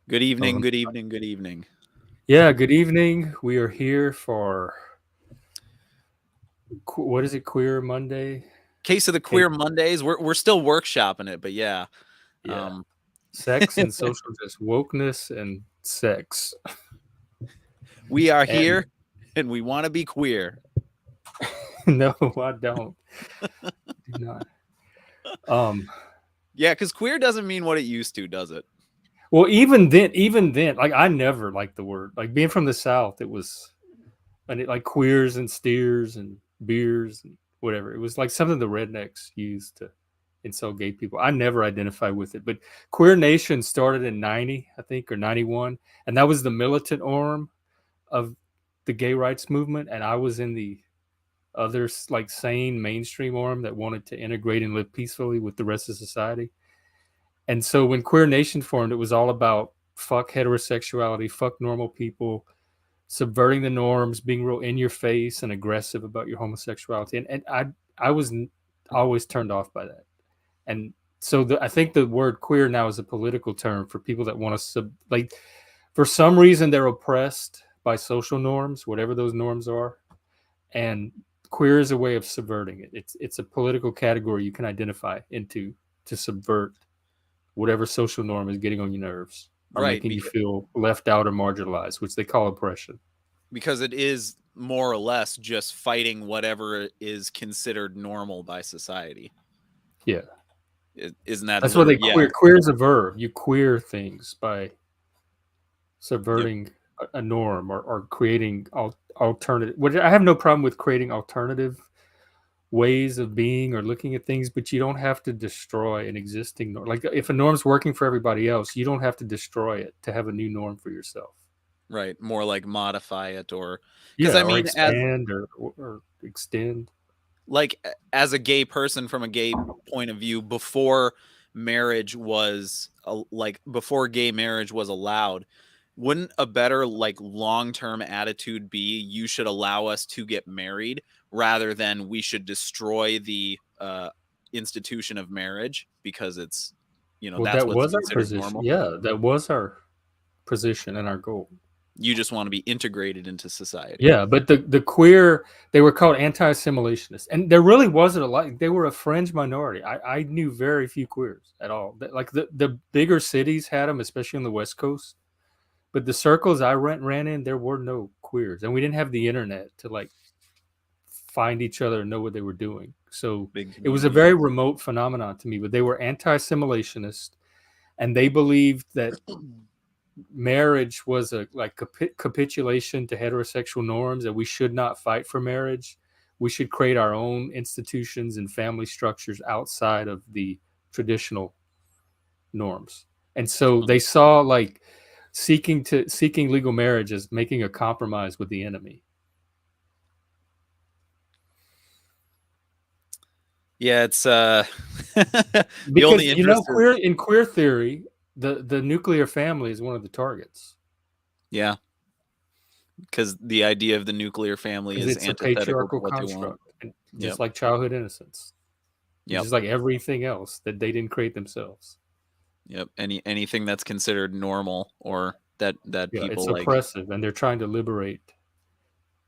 Good evening, Um, good evening, good evening. yeah, good evening. We are here for what is it? Queer Monday. Case of the Case, Queer Mondays. We're still workshopping it, but yeah. yeah, Um, sex and social just wokeness and sex. we are And here and we want to be queer. no, I don't. Do not. Um, Yeah, because queer doesn't mean what it used to, does it? well, even then, like I never liked the word. Like being from the South, it was and it, like queers and steers and beers and whatever. It was like something the rednecks used to insult gay people. I never identified with it, but Queer Nation started in '90, I think, or '91, and that was the militant arm of the gay rights movement. And I was in the other like sane mainstream arm that wanted to integrate and live peacefully with the rest of society. And so when Queer Nation formed, it was all about fuck heterosexuality, fuck normal people, subverting the norms, being real in your face and aggressive about your homosexuality. And I was always turned off by that. And so I think the word queer now is a political term for people that want to like for some reason they're oppressed by social norms, whatever those norms are, and queer is a way of subverting it. It's a political category you can identify into to subvert whatever social norm is getting on your nerves or Right, making you feel left out or marginalized, which they call oppression. because it is more or less just fighting whatever is considered normal by society. Yeah. Isn't that That's what they yeah, queer is a verb. You queer things by yep. subverting a norm or creating alternative. Which I have no problem with creating alternative ways of being or looking at things, but you don't have to destroy an existing norm. Like if a norm's working for everybody else, you don't have to destroy it to have a new norm for yourself. Right, more like modify it or because Yeah, I or mean as expand or extend. like as a gay person from a gay point of view before marriage was like before gay marriage was allowed, wouldn't a better like long-term attitude be you should allow us to get married rather than we should destroy the institution of marriage because it's Well, that's that what's was our considered position. normal. Yeah, that was our position and our goal. You just want to be integrated into society. Yeah, but the queer they were called anti-assimilationists, and there really wasn't a lot. They were a fringe minority. I knew very few queers at all. Like the bigger cities had them, especially on the West Coast. But the circles I ran in, there were no queers, and we didn't have the internet to like find each other and know what they were doing. So Big it was a community. very remote phenomenon to me. But they were anti-assimilationist, and they believed that marriage was a like capitulation to heterosexual norms, and we should not fight for marriage. We should create our own institutions and family structures outside of the traditional norms. And so they saw like seeking legal marriage as making a compromise with the enemy. Yeah, it's the only Because you know, interest is queer theory, the nuclear family is one of the targets yeah, because the idea of the nuclear family because is it's a antithetical to patriarchal what they want. construct, and just Yep. like childhood innocence. Yep. Just like everything else that they didn't create themselves. Yep. Anything that's considered normal or that Yeah, it's people like. oppressive, and they're trying to liberate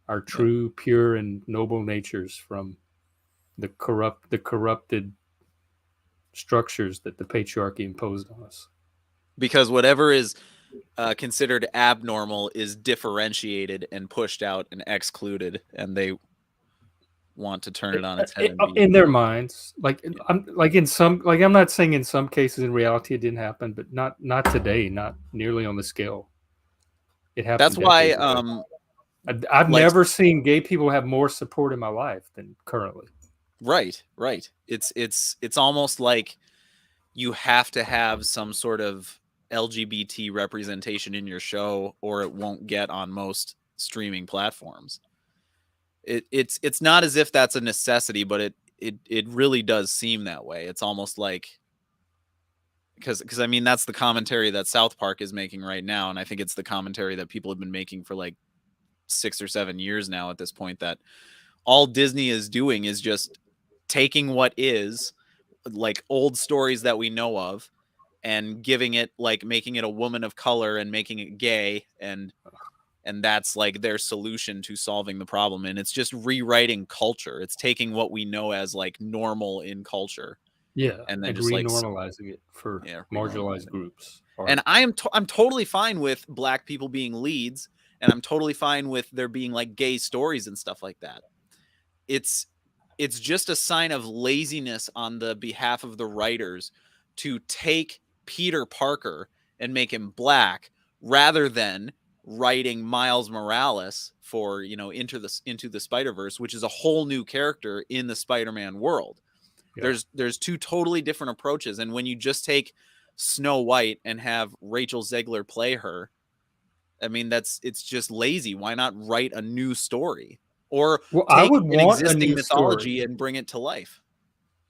our Yep. true, pure, and noble natures from the corrupted structures that the patriarchy imposed on us. Because whatever is considered abnormal is differentiated and pushed out and excluded, and they want to turn it on its head and be. In their minds, like Yeah. I'm like in some like I'm not saying in some cases in reality it didn't happen, but not today, not nearly on the scale it That's happened why, decades ago. I've like, never seen gay people have more support in my life than currently. right, right. It's almost like you have to have some sort of LGBT representation in your show, or it won't get on most streaming platforms. It's not as if that's a necessity, but it really does seem that way. It's almost like because I mean that's the commentary that South Park is making right now, and I think it's the commentary that people have been making for like 6 or 7 years now at this point. That all Disney is doing is just taking what is like old stories that we know of and giving it like making it a woman of color and making it gay, and that's like their solution to solving the problem. And it's just rewriting culture. It's taking what we know as like normal in culture Yeah, and then and just like renormalizing it for yeah, marginalized renormalizing. groups. And Or I'm totally fine with black people being leads, and I'm totally fine with there being like gay stories and stuff like that. It's it's just a sign of laziness on the behalf of the writers to take Peter Parker and make him black rather than writing Miles Morales for, into the Spider-Verse, which is a whole new character in the Spider-Man world. yeah. There's two totally different approaches, and when you just take Snow White and have Rachel Zegler play her, I mean it's just lazy. Why not write a new story or Well, I take would an want a existing new story. mythology and bring it to life?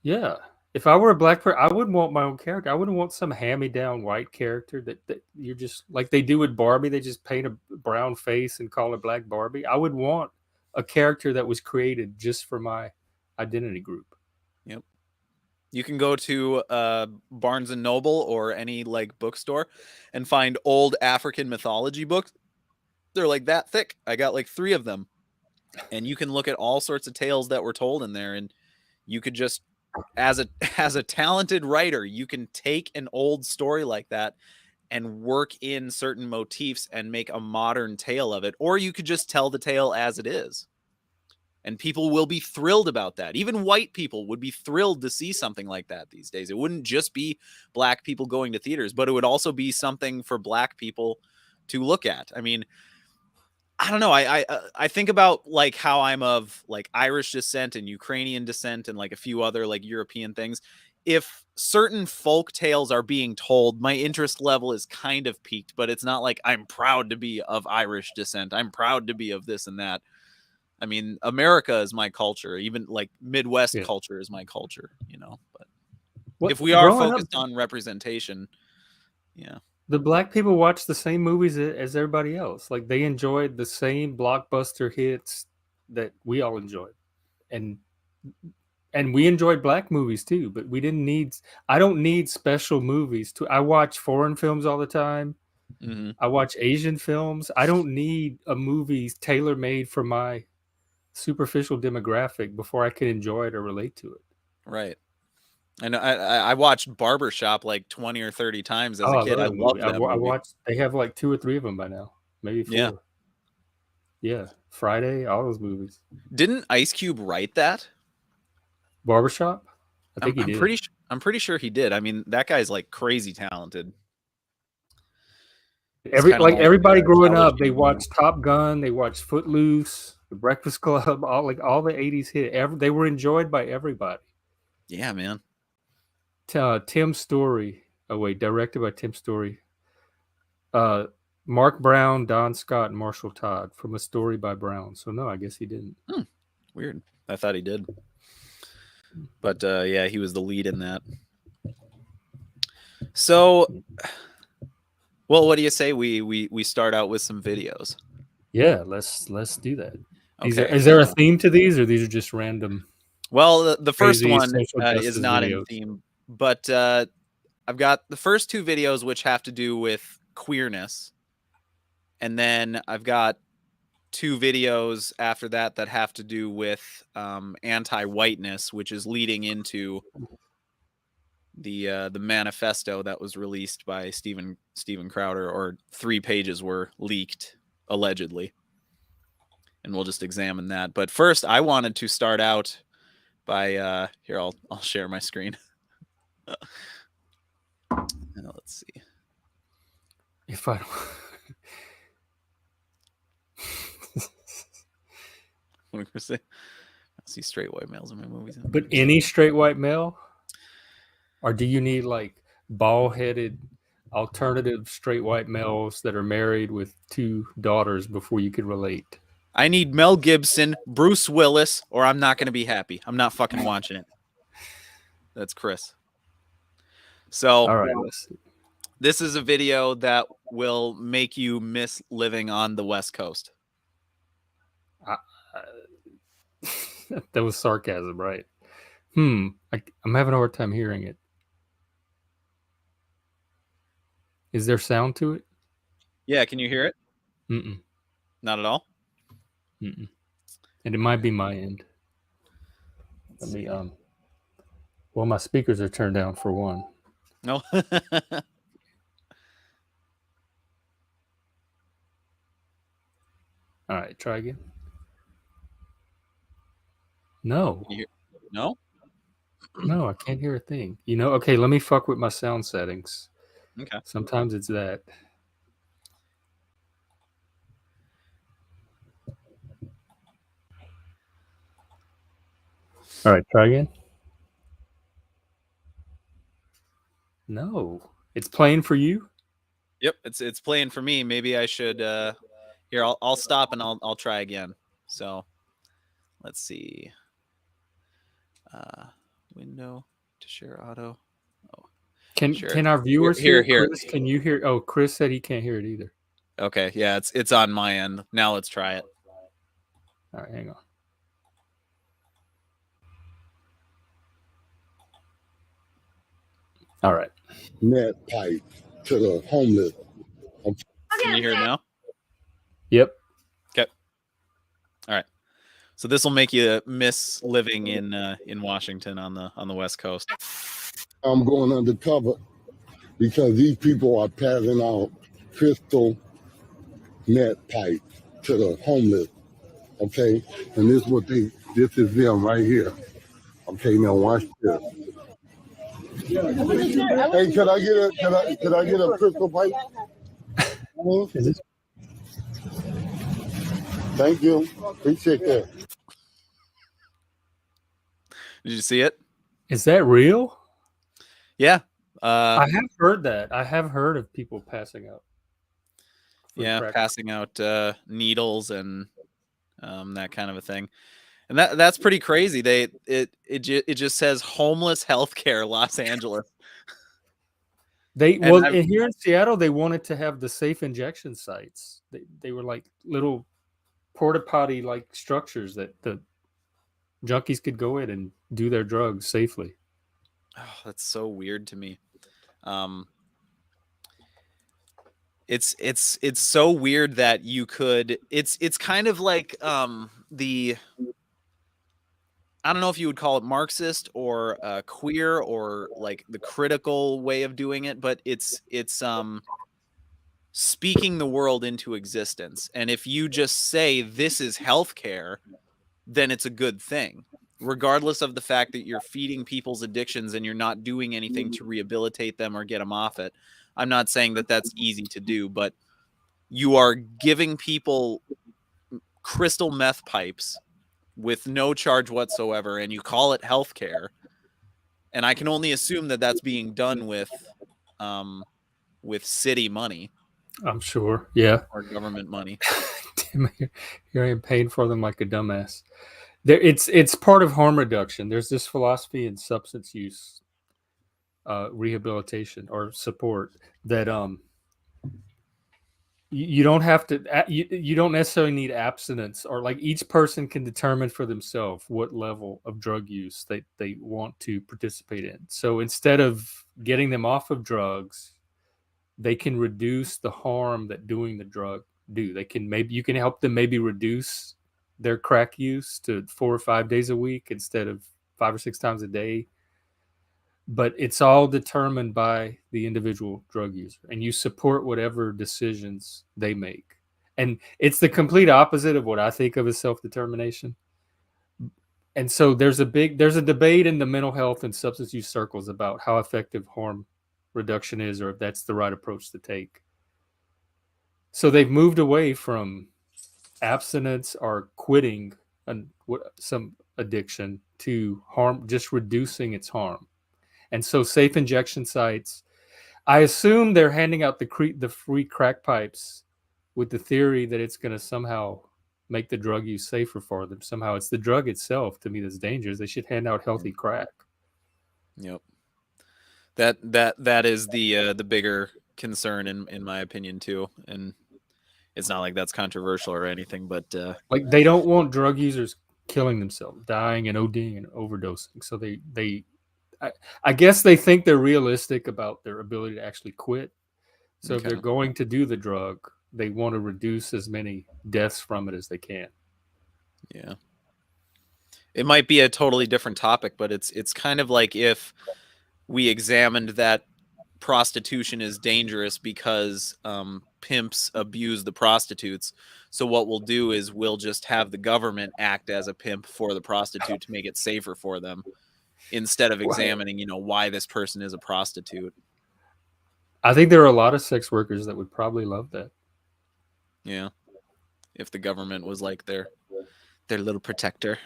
Yeah. If I were a black person, I wouldn't want my own character. I wouldn't want some hand-me-down white character that you're just like they do with Barbie. They just paint a brown face and call it Black Barbie. I would want a character that was created just for my identity group. Yep. You can go to Barnes and Noble or any like bookstore and find old African mythology books. They're like that thick. I got like 3 of them. And you can look at all sorts of tales that were told in there, and you could just as a as a talented writer, you can take an old story like that and work in certain motifs and make a modern tale of it, or you could just tell the tale as it is. And people will be thrilled about that. Even white people would be thrilled to see something like that these days. It wouldn't just be black people going to theaters, but it would also be something for black people to look at. I mean, I don't know. I think about like how I'm of like Irish descent and Ukrainian descent and like a few other like European things. If certain folk tales are being told, my interest level is kind of peaked, but it's not like I'm proud to be of Irish descent. I'm proud to be of this and that. I mean, America is my culture. Even like Midwest Yeah. culture is my culture, But What if we are growing up, focused on representation, yeah. the black people watch the same movies as everybody else. Like they enjoyed the same blockbuster hits that we all enjoyed, and we enjoyed black movies too. But we didn't need. I don't need special movies to. I watch foreign films all the time. Mm-hmm. I watch Asian films. I don't need a movie tailor made for my superficial demographic before I can enjoy it or relate to it. Right. I know. I watched Barbershop like 20 or 30 times as Oh, a I kid. love I that movie. loved that I movie. watched. They have like 2 or 3 of them by now, maybe Yeah. 4. Yeah, Friday, all those movies. Didn't Ice Cube write that? Barbershop? I I'm think he I'm did. I'm pretty sure he did. I mean, that guy's like crazy talented. It's Every kind of like like everybody growing up, they intelligent. watched Top Gun, they watched Footloose, The Breakfast Club, all the 80s hit. They were enjoyed by everybody. Yeah, man. Tim Story. Oh wait, directed by Tim Story. Mark Brown, Don Scott, and Marshall Todd from A Story by Brown. So no, I guess he didn't. Weird. I thought he did. But yeah, he was the lead in that. So, well, what do you say we start out with some videos? Yeah, let's do that. Okay. Is there a theme to these, or these are just random Well, the first crazy one social is justice not in videos? theme, but I've got the first 2 videos which have to do with queerness, and then I've got 2 videos after that that have to do with anti-whiteness, which is leading into the manifesto that was released by Steven Crowder, or 3 pages were leaked allegedly, and we'll just examine that. But first, I wanted to start out by here. I'll share my screen. Let's see. If I What am I gonna say? I see straight white males in my movies. but any straight white male, or do you need like bald-headed alternative straight white males that are married with 2 daughters before you could relate? I need Mel Gibson, Bruce Willis, or I'm not going to be happy. I'm not fucking watching it. That's Chris. So, All right, let's see. this is a video that will make you miss living on the West Coast. That was sarcasm, right? I'm having a hard time hearing it. Is there sound to it? Yeah, can you hear it? Mm-mm. Not at all. Mm-mm. And it might be my end. Let's Let me see. Well, my speakers are turned down for one. No. All right, try again. No, Can you hear? No. no, I can't hear a thing. Okay, let me fuck with my sound settings. Okay. Sometimes it's that. All right, try again. No, it's playing for you. Yep, it's playing for me. Maybe I should here I'll stop and I'll try again. So let's see. Uh window to share auto. Oh, Can sure. can our Here viewers hear here it? here. Chris, can you hear? Oh, Chris said he can't hear it either. Okay, yeah, it's on my end. Now let's try it. All right, hang on. All right. Net pipe to the homeless. Can you hear it now? Yep. Okay. All right. So this will make you miss living in Washington on the West Coast. I'm going undercover because these people are passing out crystal net pipe to the homeless. Okay, and this is them right here. Okay, now watch this. Hey, could I get a crystal pipe? Is this? Thank you. Appreciate that. Did you see it? Is that real? Yeah. I have heard that. I have heard of people passing out. Yeah, crack. passing out needles and that kind of a thing. And that's pretty crazy. It just says homeless healthcare Los Angeles. And here in Seattle, they wanted to have the safe injection sites. They were like little porta potty like structures that the junkies could go in and do their drugs safely. Oh, that's so weird to me. It's so weird that you could. It's kind of like the. I don't know if you would call it Marxist or queer or like the critical way of doing it, but it's speaking the world into existence. And if you just say this is healthcare, then it's a good thing, regardless of the fact that you're feeding people's addictions and you're not doing anything to rehabilitate them or get them off it. I'm not saying that that's easy to do, but you are giving people crystal meth pipes with no charge whatsoever, and you call it healthcare. And I can only assume that that's being done with city money. I'm sure, yeah, or government money. Here I am paying for them like a dumbass. It's part of harm reduction. There's this philosophy in substance use rehabilitation or support that you don't have to you don't necessarily need abstinence, or like each person can determine for themselves what level of drug use they want to participate in. So instead of getting them off of drugs, they can reduce the harm that doing the drug do. You can help them maybe reduce their crack use to 4 or 5 days a week instead of 5 or 6 times a day. But it's all determined by the individual drug user, and you support whatever decisions they make. And it's the complete opposite of what I think of as self-determination. And so there's a debate in the mental health and substance use circles about how effective harm reduction is, or if that's the right approach to take. So they've moved away from abstinence or quitting some addiction to harm, just reducing its harm. And so safe injection sites, I assume they're handing out the free crack pipes with the theory that it's going to somehow make the drug use safer for them. Somehow it's the drug itself, to me, that's dangerous. They should hand out healthy crack. Yep. That is the bigger concern in my opinion too. And it's not like that's controversial or anything, but like they don't want drug users killing themselves, dying and ODing and overdosing. So I guess they think they're realistic about their ability to actually quit. So if they're Okay. going to do the drug, they want to reduce as many deaths from it as they can. Yeah. It might be a totally different topic, but it's kind of like if we examined that prostitution is dangerous because pimps abuse the prostitutes. So what we'll do is we'll just have the government act as a pimp for the prostitute to make it safer for them, instead of examining, why this person is a prostitute. I think there are a lot of sex workers that would probably love that. Yeah. If the government was like their little protector.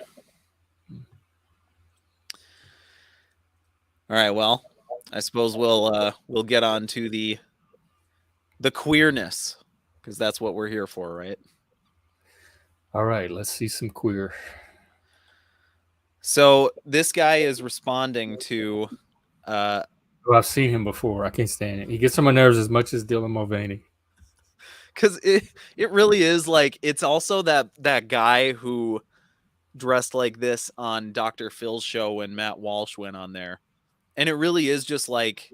All right, well, I suppose we'll get on to the queerness, because that's what we're here for, right? All right, let's see some queer. So this guy is responding to Oh, I've seen him before. I can't stand it. He gets on my nerves as much as Dylan Mulvaney. because it really is like, it's also that guy who dressed like this on Dr. Phil's show when Matt Walsh went on there. And it really is just like,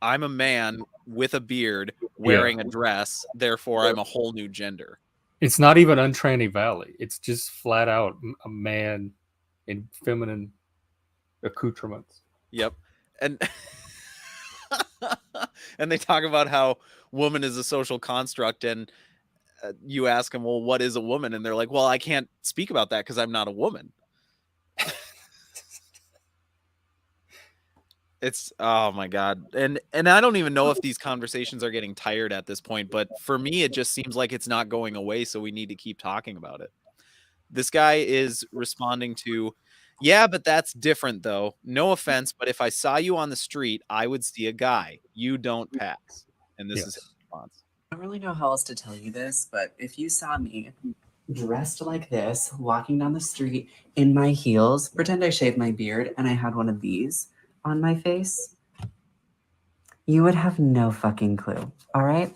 I'm a man with a beard wearing a dress, therefore I'm a whole new gender. It's not even Untranny Valley. It's just flat out a man in feminine accoutrements. Yep. And and they talk about how woman is a social construct, and you ask them, well, what is a woman? And they're like, well, I can't speak about that because I'm not a woman. It's, oh my God. And I don't even know if these conversations are getting tired at this point, but for me, it just seems like it's not going away. So we need to keep talking about it. This guy is responding to, yeah, but that's different though. No offense, but if I saw you on the street, I would see a guy. You don't pass. And this is his response. I don't really know how else to tell you this, but if you saw me dressed like this, walking down the street in my heels, pretend I shaved my beard and I had one of these on my face, you would have no fucking clue. All right?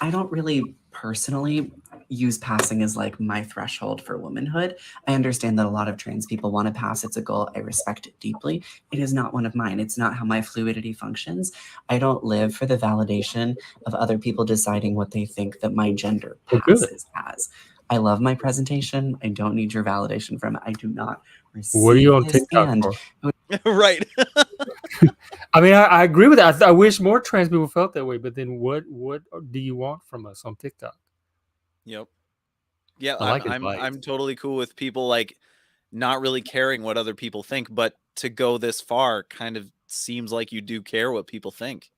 I don't really personally use passing as like my threshold for womanhood. I understand that a lot of trans people want to pass. It's a goal. I respect it deeply. It is not one of mine. It's not how my fluidity functions. I don't live for the validation of other people deciding what they think that my gender passes as. I love my presentation. I don't need your validation from it. I do not receive What are you on his TikTok and for? Right. I mean, I agree with that. I wish more trans people felt that way. But then, what do you want from us on TikTok? Yep. Yeah, I like his I'm light. totally cool with people like not really caring what other people think, but to go this far kind of seems like you do care what people think.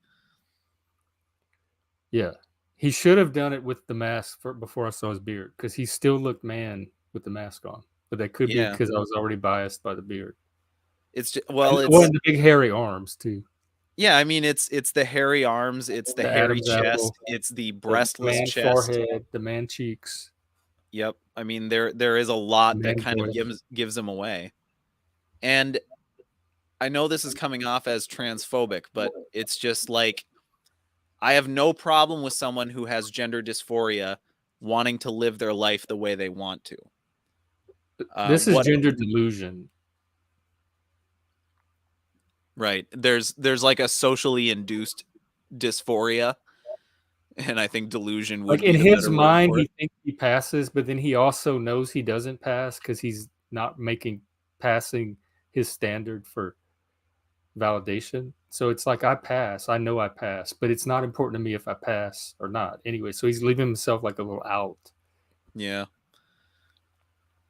Yeah, he should have done it with the mask before I saw his beard, because he still looked man with the mask on. But that could be Yeah. because I was already biased by the beard. It's just, well, And it's the big hairy arms too. yeah, I mean it's the hairy arms, it's the hairy Adam's chest, apple, it's the the breastless man chest. forehead, the man cheeks. Yep. I mean there is a lot that Man kind of voice. gives him away. And I know this is coming off as transphobic, but it's just like, I have no problem with someone who has gender dysphoria wanting to live their life the way they want to. This is gender delusion. Right. There's like a socially induced dysphoria, and I think delusion would Like be in the his better word mind, for he it. thinks he passes, but then he also knows he doesn't pass because he's not making passing his standard for validation. So it's like, I pass. I know I pass, but it's not important to me if I pass or not. Anyway, so he's leaving himself like a little out. Yeah.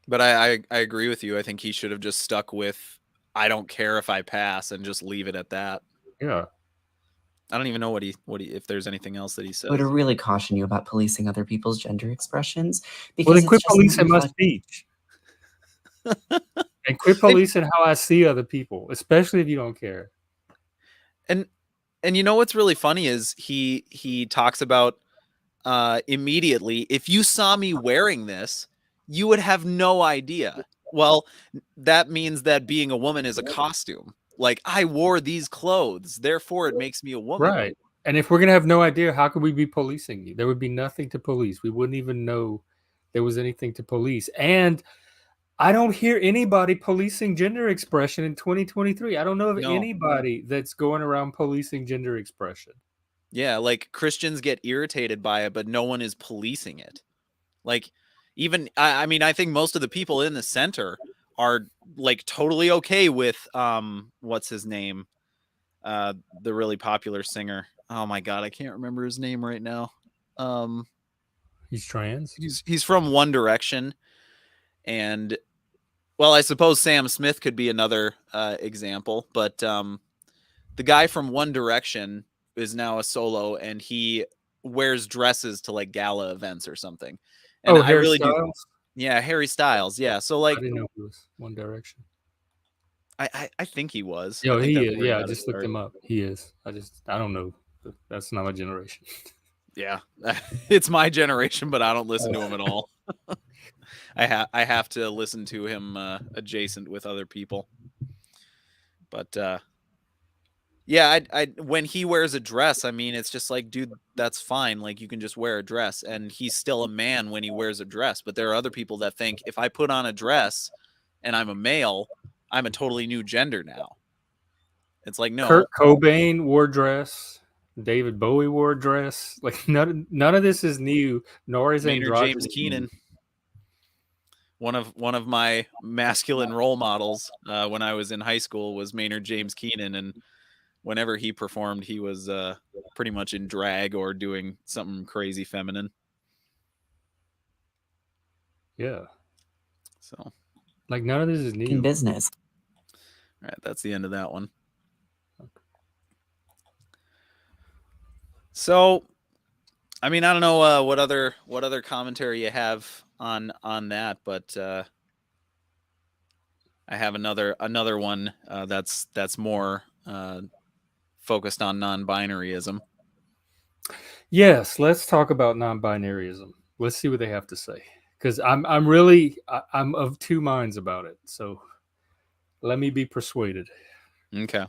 But I agree with you. I think he should have just stuck with, I don't care if I pass, and just leave it at that. Yeah. I don't even know what he if there's anything else that he says. I would really caution you about policing other people's gender expressions, because Well, then it's quit just not policing my reflect- speech. And quit policing how I see other people, especially if you don't care. And you know what's really funny is he talks about immediately, if you saw me wearing this, you would have no idea. Well, that means that being a woman is a costume. Like, I wore these clothes, therefore it makes me a woman. Right. And if we're going to have no idea, how could we be policing you? There would be nothing to police. We wouldn't even know there was anything to police. And I don't hear anybody policing gender expression in 2023. I don't know of No. anybody that's going around policing gender expression. Yeah, like Christians get irritated by it, but no one is policing it. Like, even I mean, I think most of the people in the center are like totally okay with what's his name? The really popular singer. Oh my god, I can't remember his name right now. Um He's trans. he's from One Direction, and well, I suppose Sam Smith could be another example, but the guy from One Direction is now a solo, and he wears dresses to like gala events or something. And Oh, I Harry really do. Styles. Yeah, Harry Styles. Yeah, so I like didn't know he was One Direction. I think he was. I Yo, think he that's is. where he Yeah, I got his just looked start. him up. He is. I don't know. That's not my generation. Yeah, it's my generation, but I don't listen to him at all. I have to listen to him adjacent with other people. But yeah, I when he wears a dress, I mean, it's just like, dude, that's fine. Like, you can just wear a dress, and he's still a man when he wears a dress. But there are other people that think if I put on a dress and I'm a male, I'm a totally new gender now. It's like, Kurt no, Cobain wore a dress. David Bowie wore a dress. Like none of this is new, nor is Maynard James androgyny new. Keenan, one of my masculine role models when I was in high school was Maynard James Keenan, and whenever he performed, he was pretty much in drag or doing something crazy feminine. Yeah, So, like none of this is In new. business. all right, that's the end of that one. So, I mean, I don't know what other commentary you have on that, but I have another one that's more focused on non-binaryism. Yes, let's talk about non-binaryism. Let's see what they have to say, because I'm of two minds about it. So let me be persuaded. Okay.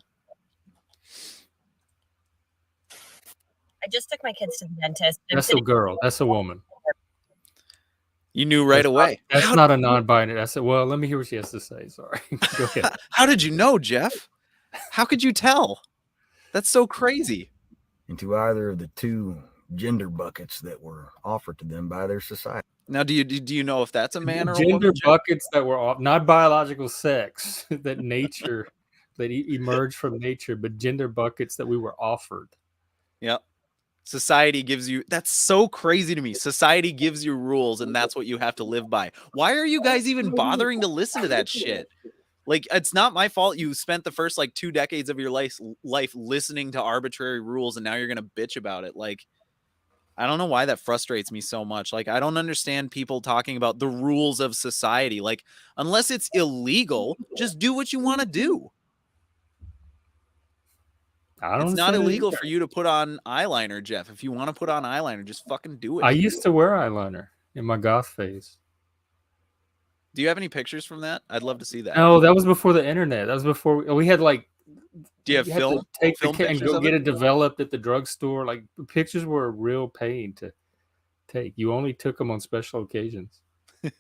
I just took my kids to the dentist. I'm That's a sitting girl. That's a woman. You knew right away. That's not a non-binary. That's well. Let me hear what she has to say. Sorry. Go ahead. How did you know, Jeff? How could you tell? That's so crazy. Into either of the two gender buckets that were offered to them by their society. Now, do you know if that's a man or a Gender woman? Jeff? buckets that were off, not biological sex that nature that emerged from nature, but gender buckets that we were offered. Yep. Society gives you, that's so crazy to me. Society gives you rules, and that's what you have to live by. Why are you guys even bothering to listen to that shit? Like, it's not my fault you spent the first like 2 decades of your life listening to arbitrary rules, and now you're gonna bitch about it. Like, I don't know why that frustrates me so much. Like, I don't understand people talking about the rules of society. Like, unless it's illegal, just do what you want to do. It's not illegal for you to put on eyeliner, Jeff. If you want to put on eyeliner, just fucking do it. I used to wear eyeliner in my goth phase. Do you have any pictures from that? I'd love to see that. No, that was before the internet. That was before we had like. Do you have film? Take film the kit and pictures go of get it? it developed at the drugstore. Like pictures were a real pain to take. You only took them on special occasions. All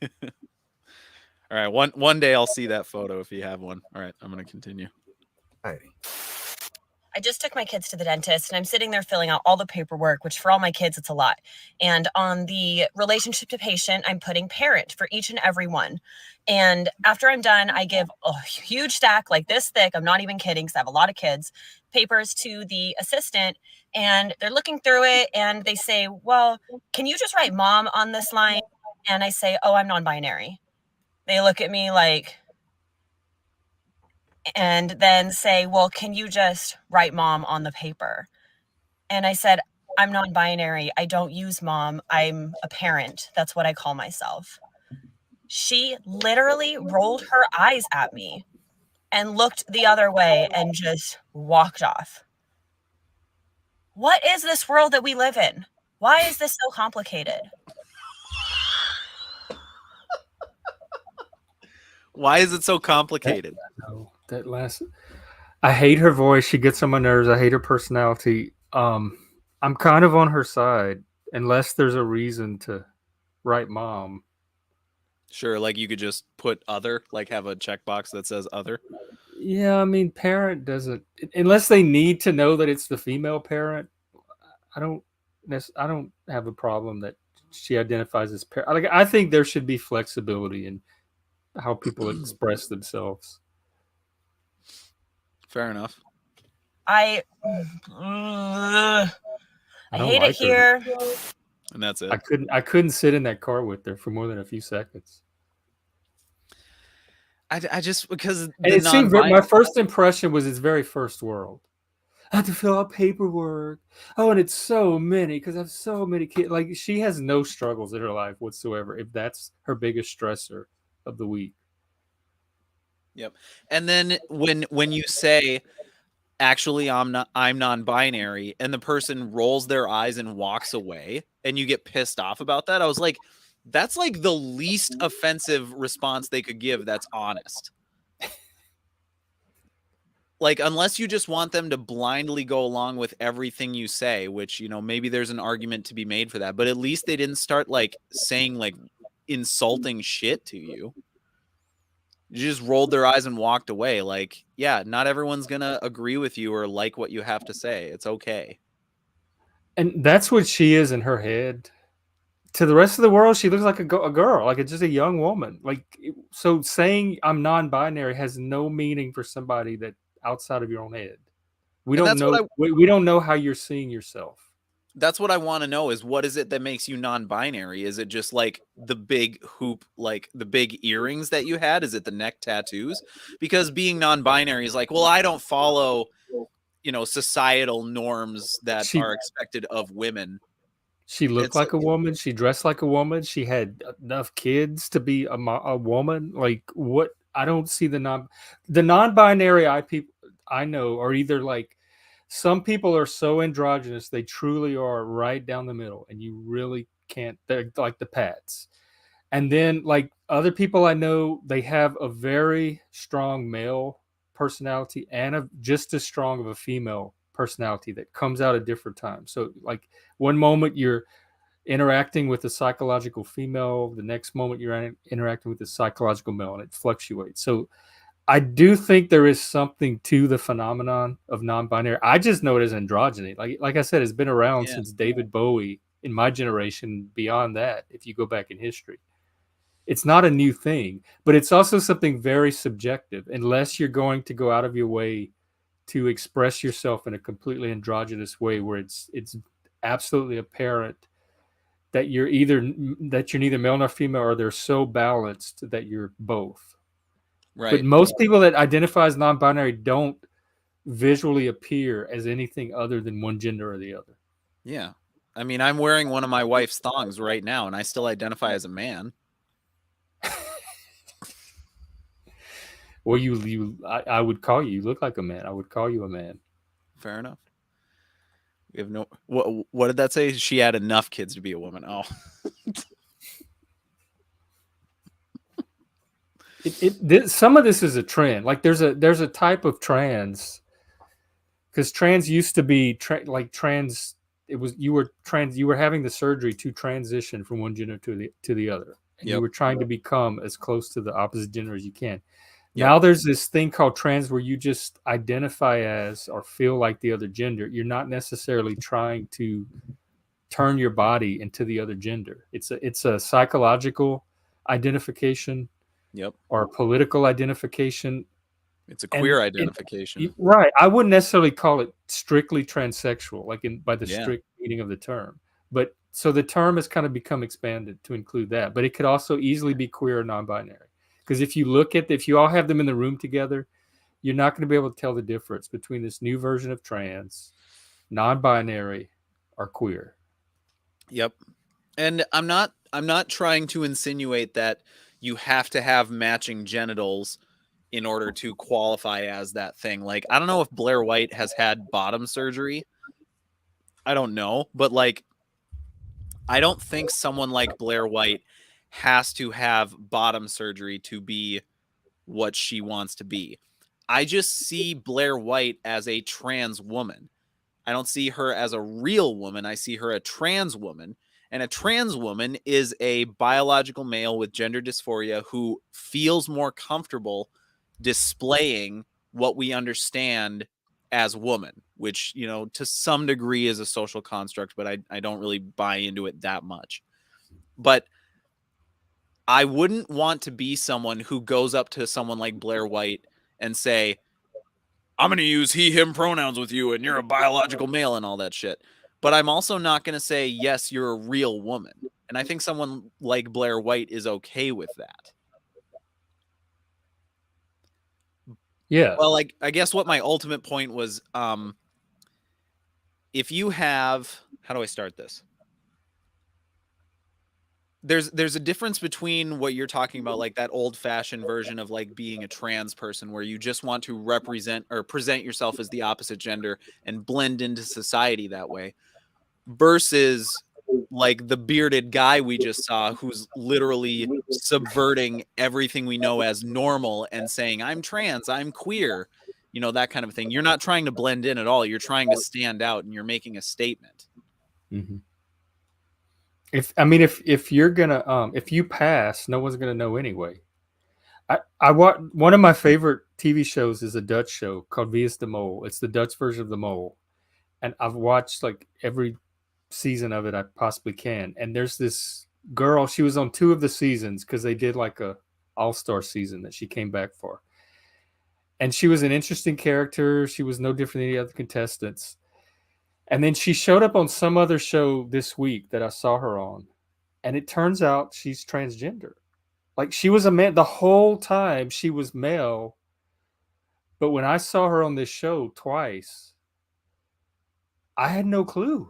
right, one day I'll see that photo if you have one. All right, I'm going to continue. Hey. I just took my kids to the dentist, and I'm sitting there filling out all the paperwork, which for all my kids, it's a lot. And on the relationship to patient, I'm putting parent for each and every one. And after I'm done, I give a huge stack like this thick, I'm not even kidding because I have a lot of kids, papers to the assistant, and they're looking through it, and they say, well, can you just write mom on this line? And I say, oh, I'm non-binary. They look at me like, and then say, well, can you just write mom on the paper? And I said, I'm non-binary. I don't use mom. I'm a parent. That's what I call myself. She literally rolled her eyes at me and looked the other way and just walked off. What is this world that we live in? Why is this so complicated? Why is it so complicated? No, that last. I hate her voice. She gets on my nerves. I hate her personality. I'm kind of on her side, unless there's a reason to write mom. Sure, like you could just put other, like have a checkbox that says other. Yeah, I mean, parent doesn't, unless they need to know that it's the female parent. I don't I don't have a problem that she identifies as like I think there should be flexibility in how people express themselves. Fair enough. I I don't hate it like her. here. And that's it. I couldn't sit in that car with her for more than a few seconds. I just because And the it seemed my non-binary. first impression was its very first world. I have to fill out paperwork. Oh, and it's so many because I have so many kids. Like she has no struggles in her life whatsoever. If that's her biggest stressor of the week. Yep. And then when you say, actually I'm non-binary, and the person rolls their eyes and walks away, and you get pissed off about that, I was like, that's like the least offensive response they could give that's honest. Like, unless you just want them to blindly go along with everything you say, which, you know, maybe there's an argument to be made for that, but at least they didn't start like saying like insulting shit to you. You just rolled their eyes and walked away. Like, yeah, not everyone's gonna agree with you or like what you have to say. It's okay. And that's what she is in her head. To the rest of the world, she looks like a girl, like it's just a young woman. Like, so saying I'm non-binary has no meaning for somebody that outside of your own head. We And don't know. We don't know how you're seeing yourself. That's what I want to know is, what is it that makes you non-binary? Is it just like the big hoop, like the big earrings that you had? Is it the neck tattoos? Because being non-binary is like, well, I don't follow, you know, societal norms that are expected of women. She looked like a woman. She dressed like a woman. She had enough kids to be a woman. Like, what? I don't see the non-binary people I know are either like, some people are so androgynous they truly are right down the middle, and you really can't. They're like the Pats. And then like other people I know, they have a very strong male personality and just as strong of a female personality that comes out at different times. So like one moment you're interacting with a psychological female, the next moment you're interacting with a psychological male, and it fluctuates. So I do think there is something to the phenomenon of non-binary. I just know it as androgyny. Like I said, it's been around since David Bowie in my generation. Beyond that, if you go back in history, it's not a new thing, but it's also something very subjective. Unless you're going to go out of your way to express yourself in a completely androgynous way, where it's absolutely apparent that you're neither male nor female, or they're so balanced that you're both. Right. But most people that identify as non-binary don't visually appear as anything other than one gender or the other. Yeah. I mean, I'm wearing one of my wife's thongs right now, and I still identify as a man. Well, I would call you look like a man. I would call you a man. Fair enough. We have no. What did that say? She had enough kids to be a woman. Oh. Some of this is a trend. Like there's a type of trans, because trans used to be like trans. It was you were having the surgery to transition from one gender to the other, and you were trying to become as close to the opposite gender as you can. Now there's this thing called trans, where you just identify as or feel like the other gender. You're not necessarily trying to turn your body into the other gender. It's a psychological identification. Yep. Or a political identification. It's a queer identification. Right. I wouldn't necessarily call it strictly transsexual, like by the strict meaning of the term. But so the term has kind of become expanded to include that. But it could also easily be queer or non-binary. Because if you all have them in the room together, you're not going to be able to tell the difference between this new version of trans, non-binary, or queer. Yep. And I'm not trying to insinuate that you have to have matching genitals in order to qualify as that thing. Like, I don't know if Blair White has had bottom surgery. I don't know, but like, I don't think someone like Blair White has to have bottom surgery to be what she wants to be. I just see Blair White as a trans woman. I don't see her as a real woman. I see her a trans woman. And a trans woman is a biological male with gender dysphoria who feels more comfortable displaying what we understand as woman, which, you know, to some degree is a social construct, but I don't really buy into it that much. But I wouldn't want to be someone who goes up to someone like Blair White and say, I'm going to use he, him pronouns with you and you're a biological male and all that shit. But I'm also not going to say, yes, you're a real woman. And I think someone like Blair White is okay with that. Yeah. Well, like, I guess what my ultimate point was, if you have, how do I start this? There's a difference between what you're talking about, like that old fashioned version of like being a trans person where you just want to represent or present yourself as the opposite gender and blend into society that way, versus like the bearded guy we just saw who's literally subverting everything we know as normal and saying, I'm trans, I'm queer, you know, that kind of thing. You're not trying to blend in at all. You're trying to stand out and you're making a statement. Mm-hmm. If you're gonna if you pass, no one's gonna know anyway. I watch one of my favorite TV shows is a Dutch show called Wie is de Mol. It's the Dutch version of the Mole, and I've watched like every season of it I possibly can. And there's this girl. She was on 2 of the seasons because they did like a all-star season that she came back for. And she was an interesting character. She was no different than any other contestants. And then she showed up on some other show this week that I saw her on. And it turns out she's transgender. Like she was a man the whole time she was male. But when I saw her on this show twice, I had no clue.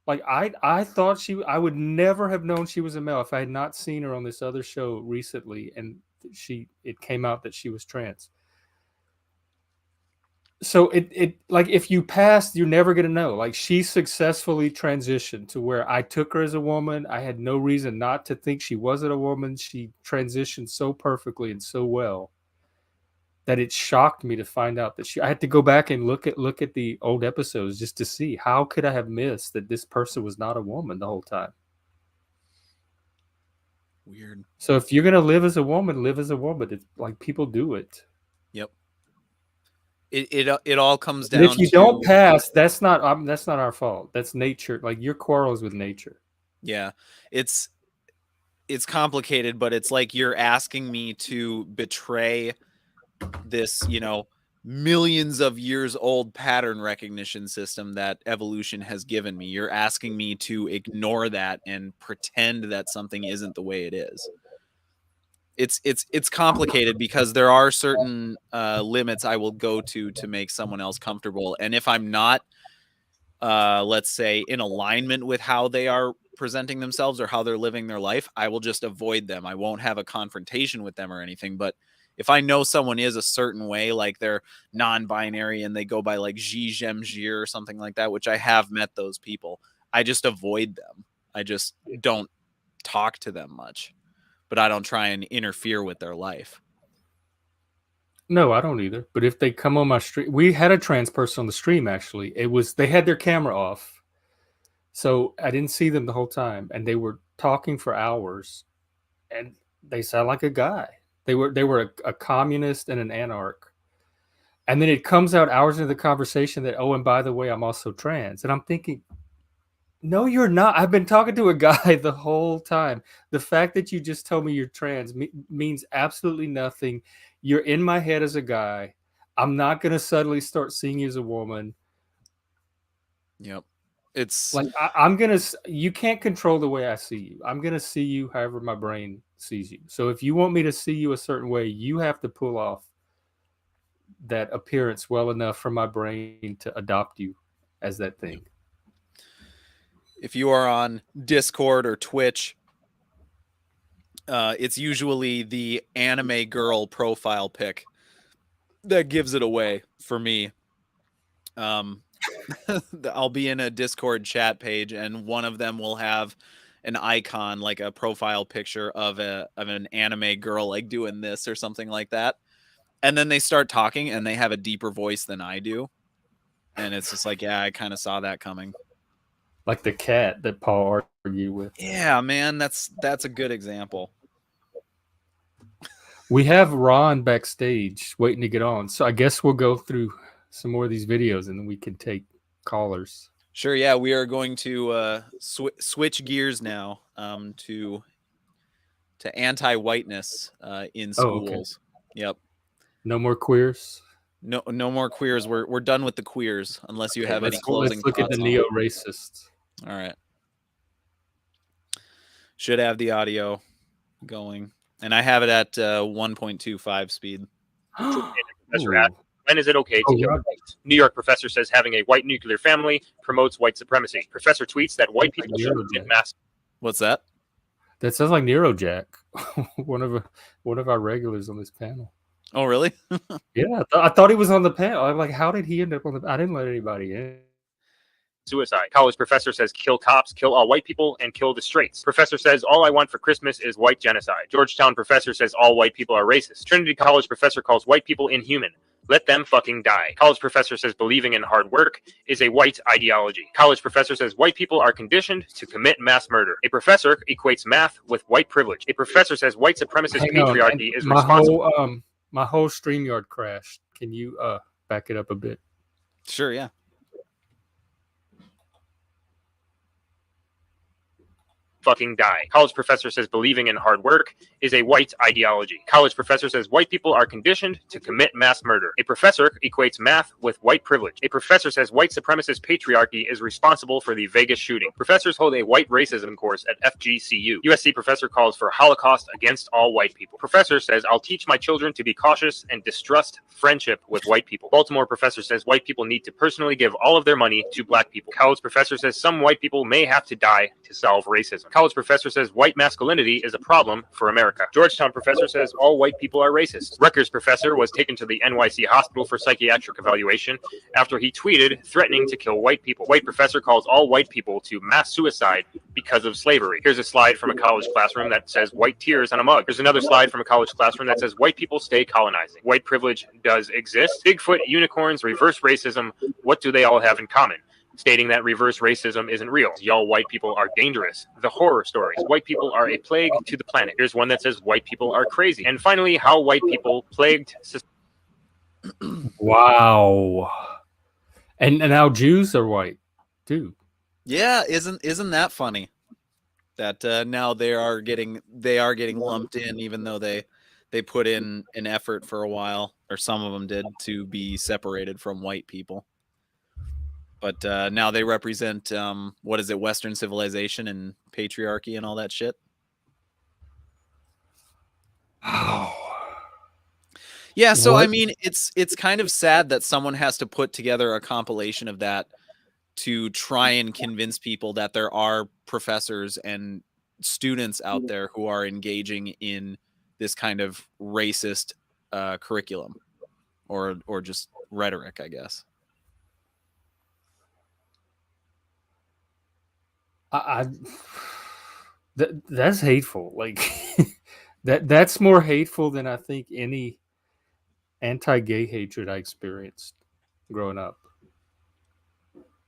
Like I thought I would never have known she was a male if I had not seen her on this other show recently and it came out that she was trans. So it like if you passed, you're never gonna know. Like she successfully transitioned to where I took her as a woman. I had no reason not to think she wasn't a woman. She transitioned so perfectly and so well that it shocked me to find out that I had to go back and look at the old episodes just to see how could I have missed that this person was not a woman the whole time. Weird. So if you're gonna live as a woman, live as a woman. It's like people do it. Yep. It all comes down. But if you don't pass, that's not our fault. That's nature. Like your quarrels with nature. Yeah, it's complicated, but it's like you're asking me to betray this, you know, millions of years old pattern recognition system that evolution has given me. You're asking me to ignore that and pretend that something isn't the way it is. It's complicated because there are certain limits I will go to make someone else comfortable. And if I'm not, let's say, in alignment with how they are presenting themselves or how they're living their life, I will just avoid them. I won't have a confrontation with them or anything. But if I know someone is a certain way, like they're non-binary and they go by like Xi Jemjir or something like that, which I have met those people, I just avoid them. I just don't talk to them much. But I don't try and interfere with their life. No, I don't either. But if they come on my stream, we had a trans person on the stream, actually. They had their camera off. So I didn't see them the whole time. And they were talking for hours. And they sound like a guy. They were a communist and an anarch. And then it comes out hours into the conversation that, oh, and by the way, I'm also trans. And I'm thinking, no, you're not. I've been talking to a guy the whole time. The fact that you just told me you're trans means absolutely nothing. You're in my head as a guy. I'm not going to suddenly start seeing you as a woman. Yep. It's like you can't control the way I see you. I'm going to see you however my brain sees you. So if you want me to see you a certain way, you have to pull off that appearance well enough for my brain to adopt you as that thing. Yep. If you are on Discord or Twitch, it's usually the anime girl profile pic that gives it away for me. I'll be in a Discord chat page and one of them will have an icon, like a profile picture of an anime girl like doing this or something like that. And then they start talking and they have a deeper voice than I do. And it's just like, yeah, I kind of saw that coming. Like the cat that Paul argued with. Yeah, man, that's a good example. We have Ron backstage waiting to get on, so I guess we'll go through some more of these videos, and then we can take callers. Sure. Yeah, we are going to switch gears now to anti-whiteness in schools. Yep. No more queers. No more queers. We're done with the queers unless you have any closing Let's look at the thoughts on it. neo-racists. All right. Should have the audio going. And I have it at 1.25 speed. Professor asked, when is it okay to kill whites? New York professor says having a white nuclear family promotes white supremacy. Professor tweets that white people should commit mass. What's that? That sounds like Neurojack, one of our regulars on this panel. Oh, really? Yeah, I thought he was on the panel. I'm like, how did he end up on the? I didn't let anybody in. Suicide. College professor says kill cops, kill all white people, and kill the straights. Professor says all I want for Christmas is white genocide. Georgetown professor says all white people are racist. Trinity College professor calls white people inhuman. Let them fucking die. College professor says believing in hard work is a white ideology. College professor says white people are conditioned to commit mass murder. A professor equates math with white privilege. A professor says white supremacist patriarchy is responsible. My whole StreamYard crashed. Can you back it up a bit? Sure, yeah. Fucking die. College professor says believing in hard work is a white ideology. College professor says white people are conditioned to commit mass murder. A professor equates math with white privilege. A professor says white supremacist patriarchy is responsible for the Vegas shooting. Professors hold a white racism course at FGCU. USC professor calls for Holocaust against all white people. Professor says I'll teach my children to be cautious and distrust friendship with white people. Baltimore professor says white people need to personally give all of their money to black people. College professor says some white people may have to die to solve racism. College professor says white masculinity is a problem for America. Georgetown professor says all white people are racist. Rutgers professor was taken to the NYC hospital for psychiatric evaluation after he tweeted threatening to kill white people. White professor calls all white people to mass suicide because of slavery. Here's a slide from a college classroom that says white tears on a mug. Here's another slide from a college classroom that says white people stay colonizing. White privilege does exist. Bigfoot, unicorns, reverse racism, what do they all have in common? Stating that reverse racism isn't real. Y'all white people are dangerous. The horror stories. White people are a plague to the planet. Here's one that says white people are crazy. And finally, how white people plagued society. Wow. And now Jews are white too. Yeah, isn't that funny? That now they are getting lumped in, even though they put in an effort for a while, or some of them did, to be separated from white people. But now they represent, what is it, Western civilization and patriarchy and all that shit. Oh. Yeah, so I mean, it's kind of sad that someone has to put together a compilation of that to try and convince people that there are professors and students out there who are engaging in this kind of racist curriculum or just rhetoric, I guess. That's hateful. Like that's more hateful than I think any anti-gay hatred I experienced growing up.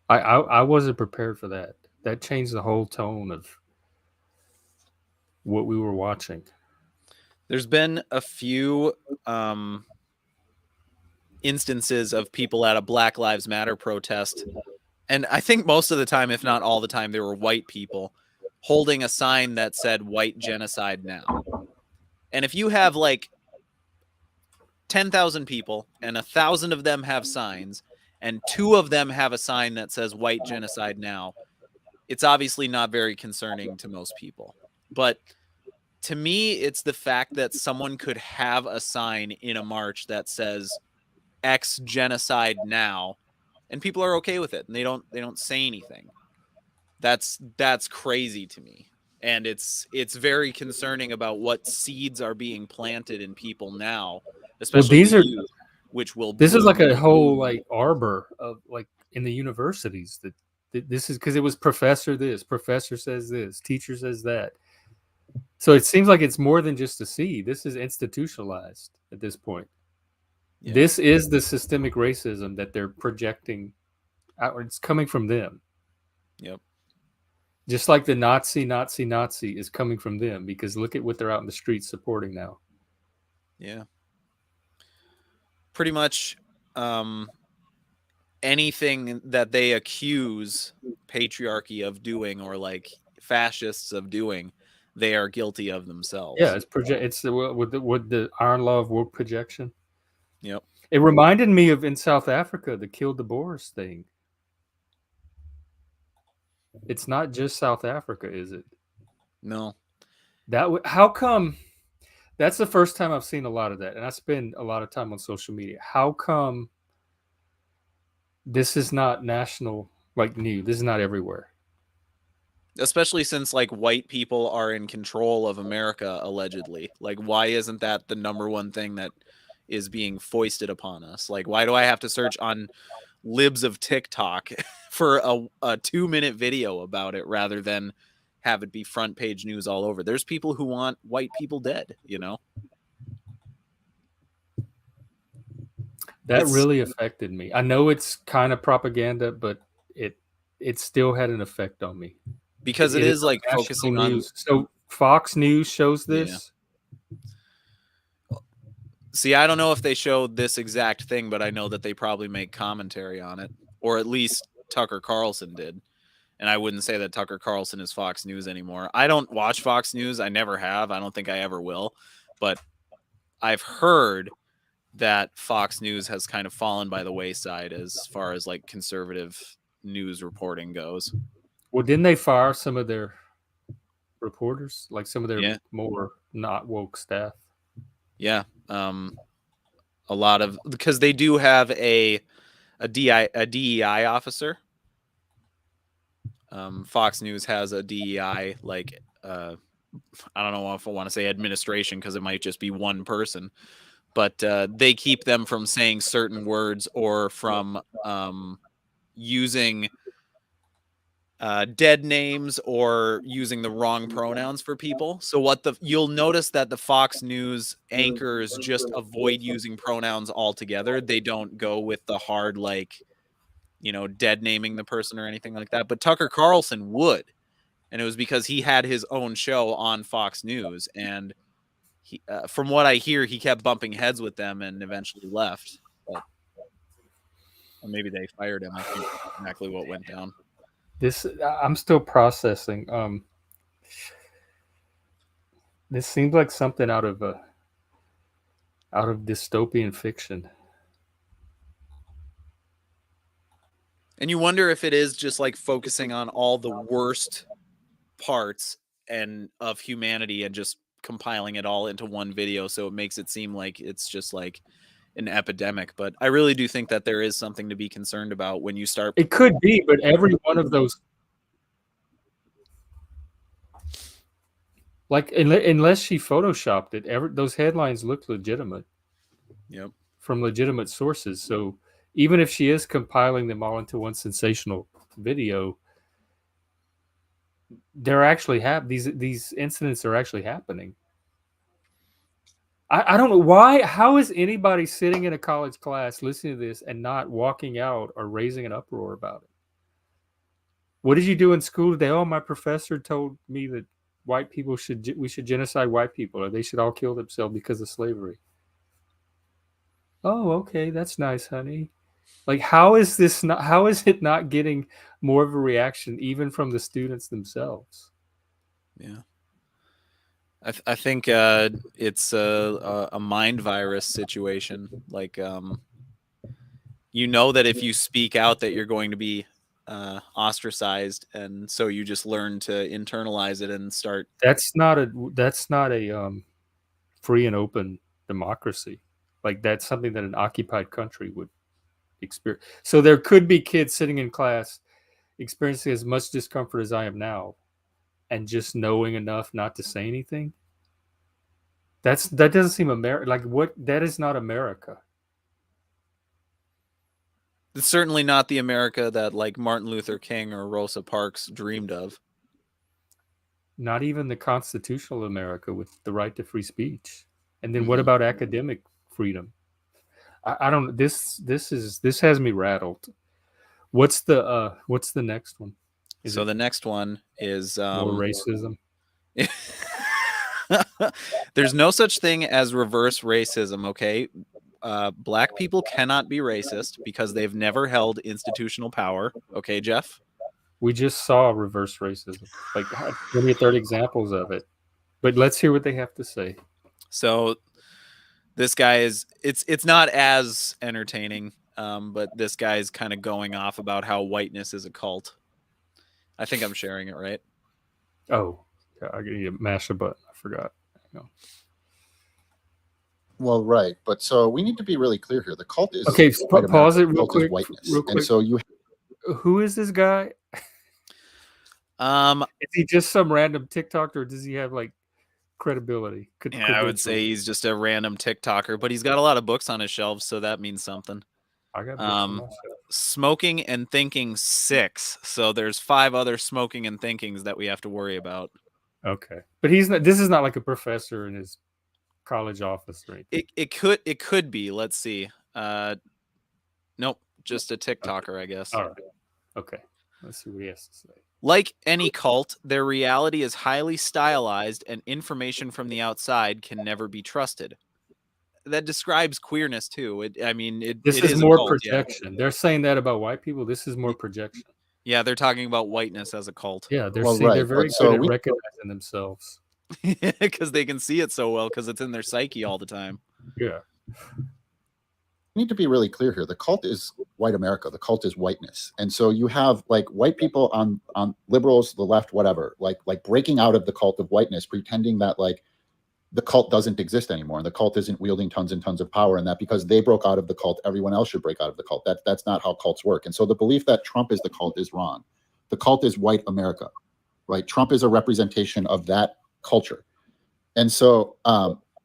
I wasn't prepared for that. That changed the whole tone of what we were watching. There's been a few instances of people at a Black Lives Matter protest, and I think most of the time, if not all the time, they were white people holding a sign that said white genocide now. And if you have like 10,000 people and 1,000 of them have signs and 2 of them have a sign that says white genocide now, it's obviously not very concerning to most people. But to me, it's the fact that someone could have a sign in a march that says X genocide now, and people are okay with it and they don't say anything. That's crazy to me. And it's very concerning about what seeds are being planted in people now, especially youth, which will. This is like a whole like arbor of like in the universities that this is because it was professor this, professor says this, teacher says that. So it seems like it's more than just a seed. This is institutionalized at this point. Yeah. This is the systemic racism that they're projecting outward. It's coming from them. Yep. Just like the Nazi is coming from them, because look at what they're out in the streets supporting now. Yeah. Pretty much anything that they accuse patriarchy of doing or like fascists of doing, they are guilty of themselves. Yeah, it's with the iron law of woke projection. Yep. It reminded me of in South Africa, the Kill the Boers thing. It's not just South Africa, is it? No. How come? That's the first time I've seen a lot of that, and I spend a lot of time on social media. How come this is not national, like new? This is not everywhere. Especially since like white people are in control of America, allegedly. Like, why isn't that the number one thing that is being foisted upon us? Like, why do I have to search on Libs of TikTok for a 2-minute video about it rather than have it be front page news all over? There's people who want white people dead, you know? That really affected me. I know it's kind of propaganda, but it still had an effect on me. Because it is like focusing news. So Fox News shows this. Yeah. See, I don't know if they showed this exact thing, but I know that they probably make commentary on it, or at least Tucker Carlson did. And I wouldn't say that Tucker Carlson is Fox News anymore. I don't watch Fox News. I never have. I don't think I ever will. But I've heard that Fox News has kind of fallen by the wayside as far as like conservative news reporting goes. Well, didn't they fire some of their reporters, like some of their more not woke staff? Yeah. A lot of, because they do have a DEI officer. Fox News has a DEI, like, I don't know if I want to say administration because it might just be one person, but they keep them from saying certain words or from using dead names or using the wrong pronouns for people. So you'll notice that the Fox News anchors just avoid using pronouns altogether. They don't go with the hard, like, you know, dead naming the person or anything like that. But Tucker Carlson would. And it was because he had his own show on Fox News. And he, from what I hear, he kept bumping heads with them and eventually left. But, or maybe they fired him. I think exactly what went down. I'm still processing. This seems like something out of dystopian fiction. And you wonder if it is just like focusing on all the worst parts and of humanity and just compiling it all into one video, so it makes it seem like it's just like an epidemic. But I really do think that there is something to be concerned about when you start. It could be, but every one of those, like, unless she photoshopped it, those headlines look legitimate. Yep. From legitimate sources. So even if she is compiling them all into one sensational video, they're actually these incidents are actually happening. I don't know why. How is anybody sitting in a college class listening to this and not walking out or raising an uproar about it? What did you do in school today? Oh, my professor told me that we should genocide white people, or they should all kill themselves because of slavery. Oh, okay, that's nice, honey. Like, how is it not getting more of a reaction even from the students themselves? Yeah. I think it's a mind virus situation. Like, you know that if you speak out that you're going to be ostracized, and so you just learn to internalize it and start. That's not a free and open democracy. Like, that's something that an occupied country would experience. So there could be kids sitting in class experiencing as much discomfort as I am now, and just knowing enough not to say anything. That doesn't seem America. Like, what? That is not America. It's certainly not the America that like Martin Luther King or Rosa Parks dreamed of. Not even the constitutional America with the right to free speech. And then what about academic freedom? I don't. This has me rattled. What's the next one? The next one is more racism. There's no such thing as reverse racism. Okay. black people cannot be racist because they've never held institutional power. Okay, Jeff? We just saw reverse racism, like 20 or 30 examples of it. But let's hear what they have to say. So this guy is, it's not as entertaining, but this guy is kind of going off about how whiteness is a cult. I think I'm sharing it right. Oh, I need to mash a button. I forgot. Hang on. Well, right, but so we need to be really clear here. The cult is Okay, white pause America. it The real cult is quick. whiteness, Real quick. and so you. Who is this guy? Is he just some random TikToker, or does he have like credibility? Yeah, I would say he's just a random TikToker, but he's got a lot of books on his shelves, so that means something. I got books on my shelf. Smoking and Thinking 6. So there's 5 other smoking and thinkings that we have to worry about. Okay, but he's not. This is not like a professor in his college office, right? It could be. Let's see. Nope, just a TikToker, I guess. All right. Okay. Let's see what he has to say. Like any cult, their reality is highly stylized, and information from the outside can never be trusted. That describes queerness too. This is more projection. Yeah. They're saying that about white people. This is more projection. Yeah, they're talking about whiteness as a cult. Yeah, they're very good at recognizing themselves. Because they can see it so well because it's in their psyche all the time. Yeah. We need to be really clear here. The cult is white America. The cult is whiteness. And so you have like white people on liberals, the left, whatever, like breaking out of the cult of whiteness, pretending that like the cult doesn't exist anymore and the cult isn't wielding tons and tons of power, and that because they broke out of the cult, everyone else should break out of the cult. That's not how cults work. And so the belief that Trump is the cult is wrong. The cult is white America, right? Trump is a representation of that culture. And so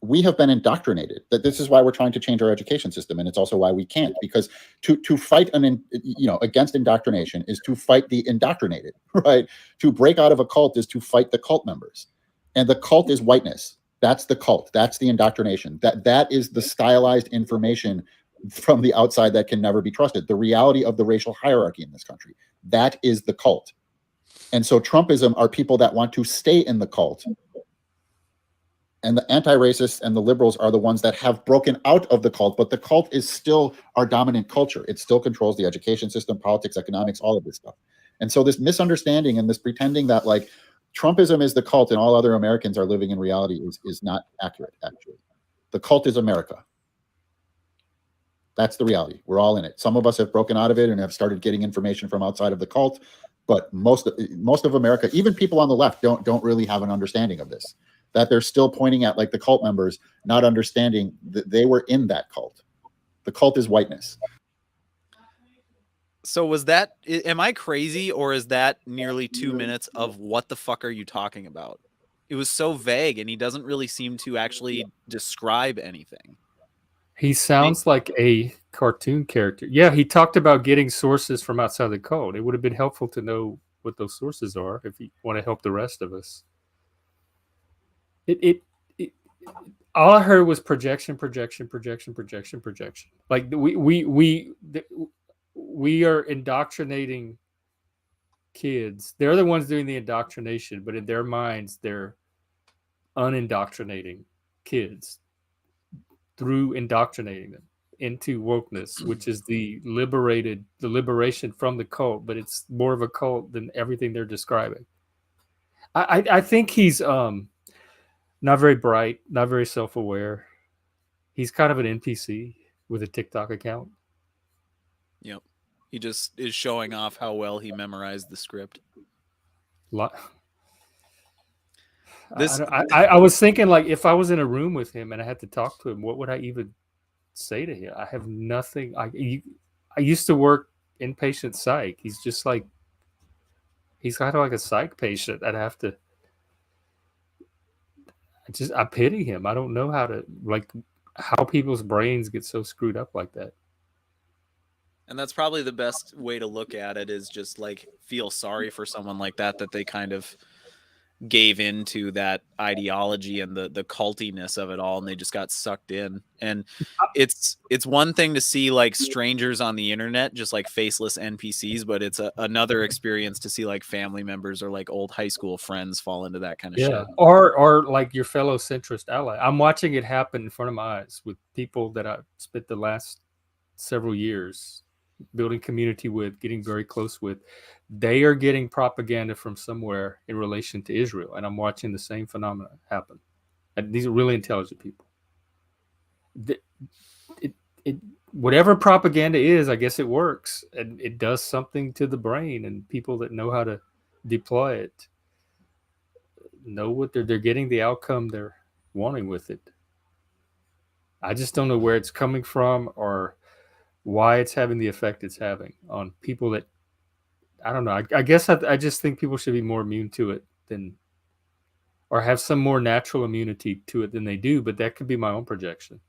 we have been indoctrinated. That this is why we're trying to change our education system, and it's also why we can't, because to fight against indoctrination is to fight the indoctrinated, right? To break out of a cult is to fight the cult members, and the cult is whiteness. That's the cult. That's the indoctrination. That is the stylized information from the outside that can never be trusted. The reality of the racial hierarchy in this country. That is the cult. And so Trumpism are people that want to stay in the cult. And the anti-racists and the liberals are the ones that have broken out of the cult, but the cult is still our dominant culture. It still controls the education system, politics, economics, all of this stuff. And so this misunderstanding and this pretending that like Trumpism is the cult and all other Americans are living in reality is not accurate, actually. The cult is America. That's the reality. We're all in it. Some of us have broken out of it and have started getting information from outside of the cult, but most of America, even people on the left, don't really have an understanding of this. That they're still pointing at like the cult members, not understanding that they were in that cult. The cult is whiteness. So am I crazy, or is that nearly 2 minutes of what the fuck are you talking about? It was so vague, and he doesn't really seem to actually describe anything. He sounds like a cartoon character. Yeah, he talked about getting sources from outside the cult. It would have been helpful to know what those sources are if you want to help the rest of us. All I heard was projection. Like we are indoctrinating kids. They're the ones doing the indoctrination, but in their minds, they're unindoctrinating kids through indoctrinating them into wokeness, which is the liberation from the cult, but it's more of a cult than everything they're describing. I think he's not very bright, not very self-aware. He's kind of an NPC with a TikTok account. Yep. He just is showing off how well he memorized the script. I was thinking, like, if I was in a room with him and I had to talk to him, what would I even say to him? I have nothing. I used to work inpatient psych. He's just like, he's kind of like a psych patient. I'd have to. I pity him. I don't know how people's brains get so screwed up like that. And that's probably the best way to look at it, is just like feel sorry for someone like that they kind of gave into that ideology and the cultiness of it all, and they just got sucked in. And it's one thing to see like strangers on the internet, just like faceless NPCs, but it's another experience to see like family members or like old high school friends fall into that kind of shit. Or like your fellow centrist ally. I'm watching it happen in front of my eyes with people that I've spent the last several years building community with, getting very close with. They are getting propaganda from somewhere in relation to Israel, and I'm watching the same phenomena happen. And these are really intelligent people. Whatever propaganda is, I guess it works, and it does something to the brain, and people that know how to deploy it know what they're getting the outcome they're wanting with it. I just don't know where it's coming from or why it's having the effect it's having on people that, I don't know. I guess I just think people should be more immune to it than, or have some more natural immunity to it than they do. But that could be my own projection,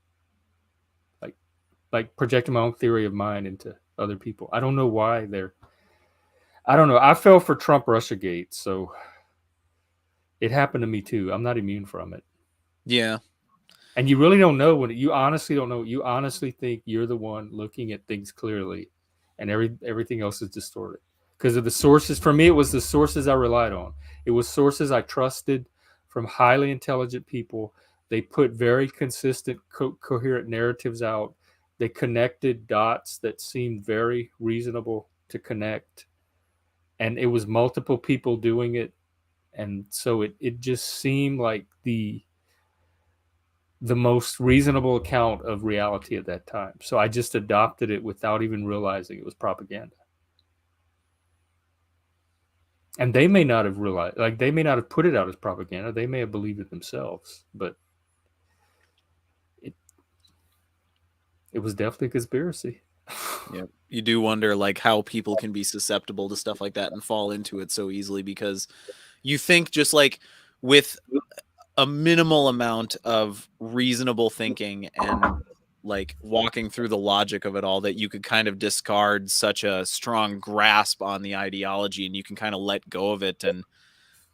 like projecting my own theory of mind into other people. I don't know why I don't know. I fell for Trump Russiagate, so it happened to me too. I'm not immune from it. Yeah. And you really don't know you honestly don't know. You honestly think you're the one looking at things clearly, and everything else is distorted because of the sources. For me, it was the sources I relied on. It was sources I trusted from highly intelligent people. They put very consistent, coherent narratives out. They connected dots that seemed very reasonable to connect, and it was multiple people doing it, and so it just seemed like the most reasonable account of reality at that time. So I just adopted it without even realizing it was propaganda. And they may not have realized, like they may not have put it out as propaganda. They may have believed it themselves, but it was definitely a conspiracy. Yeah. You do wonder like how people can be susceptible to stuff like that and fall into it so easily, because you think just like with a minimal amount of reasonable thinking and like walking through the logic of it all, that you could kind of discard such a strong grasp on the ideology, and you can kind of let go of it and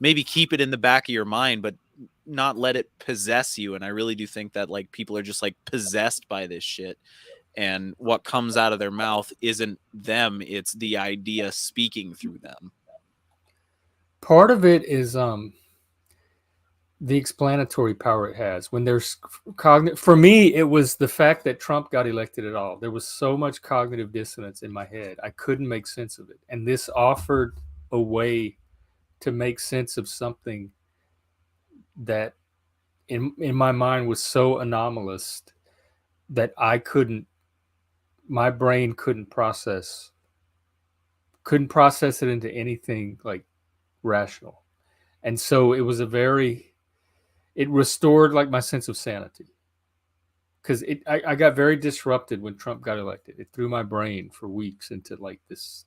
maybe keep it in the back of your mind, but not let it possess you. And I really do think that like people are just like possessed by this shit, and what comes out of their mouth isn't them, it's the idea speaking through them. Part of it is the explanatory power it has when there's cognitive. For me, it was the fact that Trump got elected at all. There was so much cognitive dissonance in my head. I couldn't make sense of it. And this offered a way to make sense of something that in my mind was so anomalous that my brain couldn't process it into anything like rational. And so it was it restored like my sense of sanity, because I got very disrupted when Trump got elected. It threw my brain for weeks into like this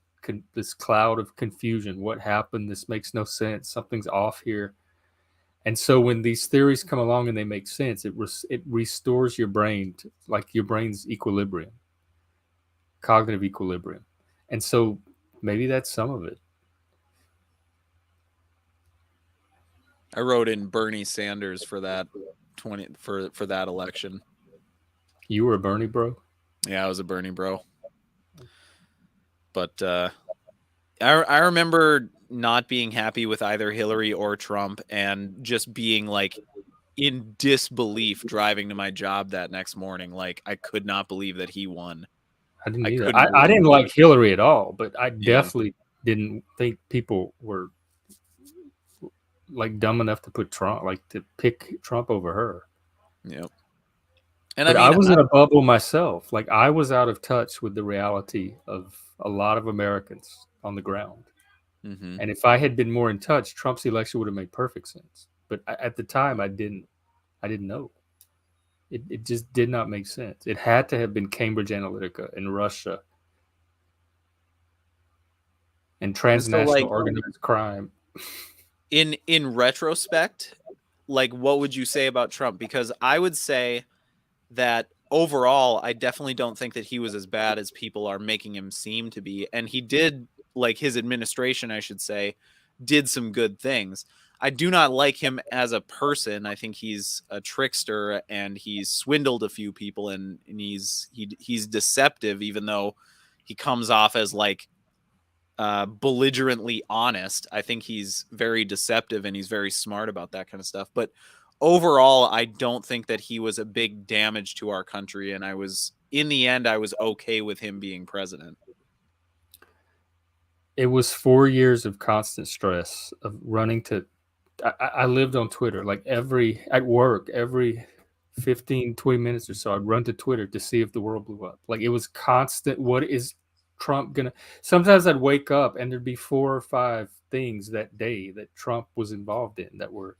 cloud of confusion. What happened? This makes no sense. Something's off here. And so when these theories come along and they make sense, it restores your brain to like your brain's equilibrium, cognitive equilibrium. And so maybe that's some of it. I wrote in Bernie Sanders for that for that election. You were a Bernie bro? Yeah, I was a Bernie bro. But I remember not being happy with either Hillary or Trump, and just being like in disbelief driving to my job that next morning. Like I could not believe that he won. I didn't either. I didn't like Hillary at all, but I definitely didn't think people were like dumb enough to pick Trump over her. Yep. And but I was in a bubble myself. Like I was out of touch with the reality of a lot of Americans on the ground. Mm-hmm. And if I had been more in touch, Trump's election would have made perfect sense. But at the time, I didn't know. It just did not make sense. It had to have been Cambridge Analytica and Russia and transnational organized crime. In retrospect, like what would you say about Trump? Because I would say that overall, I definitely don't think that he was as bad as people are making him seem to be. And he did, like his administration, I should say, did some good things. I do not like him as a person. I think he's a trickster and he's swindled a few people, and he's deceptive, even though he comes off as like belligerently honest. I think he's very deceptive and he's very smart about that kind of stuff. But overall, I don't think that he was a big damage to our country. And in the end, I was okay with him being president. It was 4 years of constant stress of running to. I lived on Twitter like at work, every 15, 20 minutes or so, I'd run to Twitter to see if the world blew up. Like it was constant. What is Trump gonna? Sometimes I'd wake up and there'd be 4 or 5 things that day that Trump was involved in that were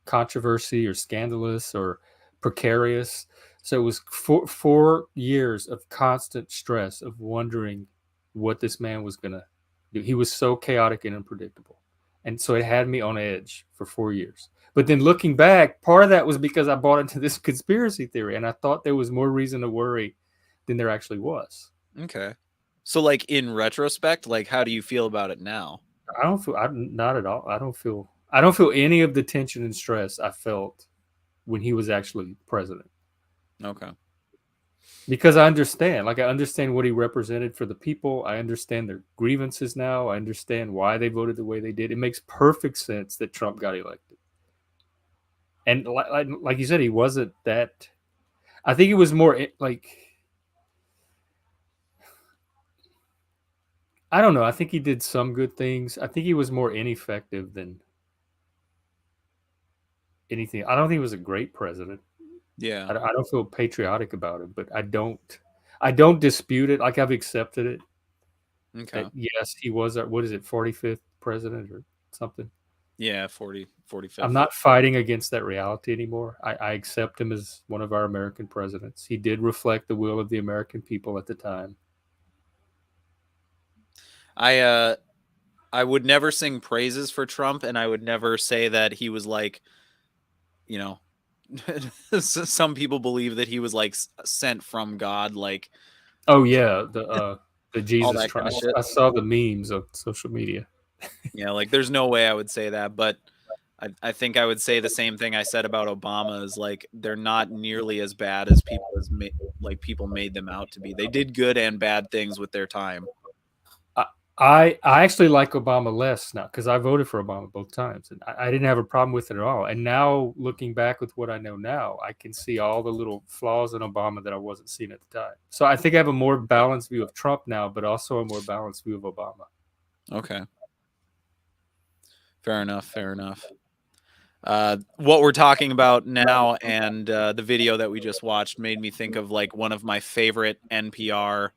controversy or scandalous or precarious. So it was 4 years of constant stress of wondering what this man was gonna do. He was so chaotic and unpredictable. And so it had me on edge for 4 years. But then looking back, part of that was because I bought into this conspiracy theory and I thought there was more reason to worry than there actually was. Okay. So like in retrospect, like how do you feel about it now? Not at all. I don't feel any of the tension and stress I felt when he was actually president. Okay. Because I understand what he represented for the people. I understand their grievances now. I understand why they voted the way they did. It makes perfect sense that Trump got elected. And like you said, he wasn't that. I think it was more like, I don't know. I think he did some good things. I think he was more ineffective than anything. I don't think he was a great president. Yeah. I don't feel patriotic about it, but I don't dispute it. Like I've accepted it. Okay. Yes, he was our, what is it, 45th president or something? Yeah, 45th. I'm not fighting against that reality anymore. I accept him as one of our American presidents. He did reflect the will of the American people at the time. I would never sing praises for Trump, and I would never say that he was like, you know, some people believe that he was like sent from God, like. Oh yeah, the Jesus kind of shit. I saw the memes on social media. Yeah, like there's no way I would say that, but I think I would say the same thing I said about Obama, is like they're not nearly as bad as people made them out to be. They did good and bad things with their time. I actually like Obama less now because I voted for Obama both times, and I didn't have a problem with it at all. And now, looking back with what I know now, I can see all the little flaws in Obama that I wasn't seeing at the time. So I think I have a more balanced view of Trump now, but also a more balanced view of Obama. Okay. Fair enough. What we're talking about now and the video that we just watched made me think of like one of my favorite NPR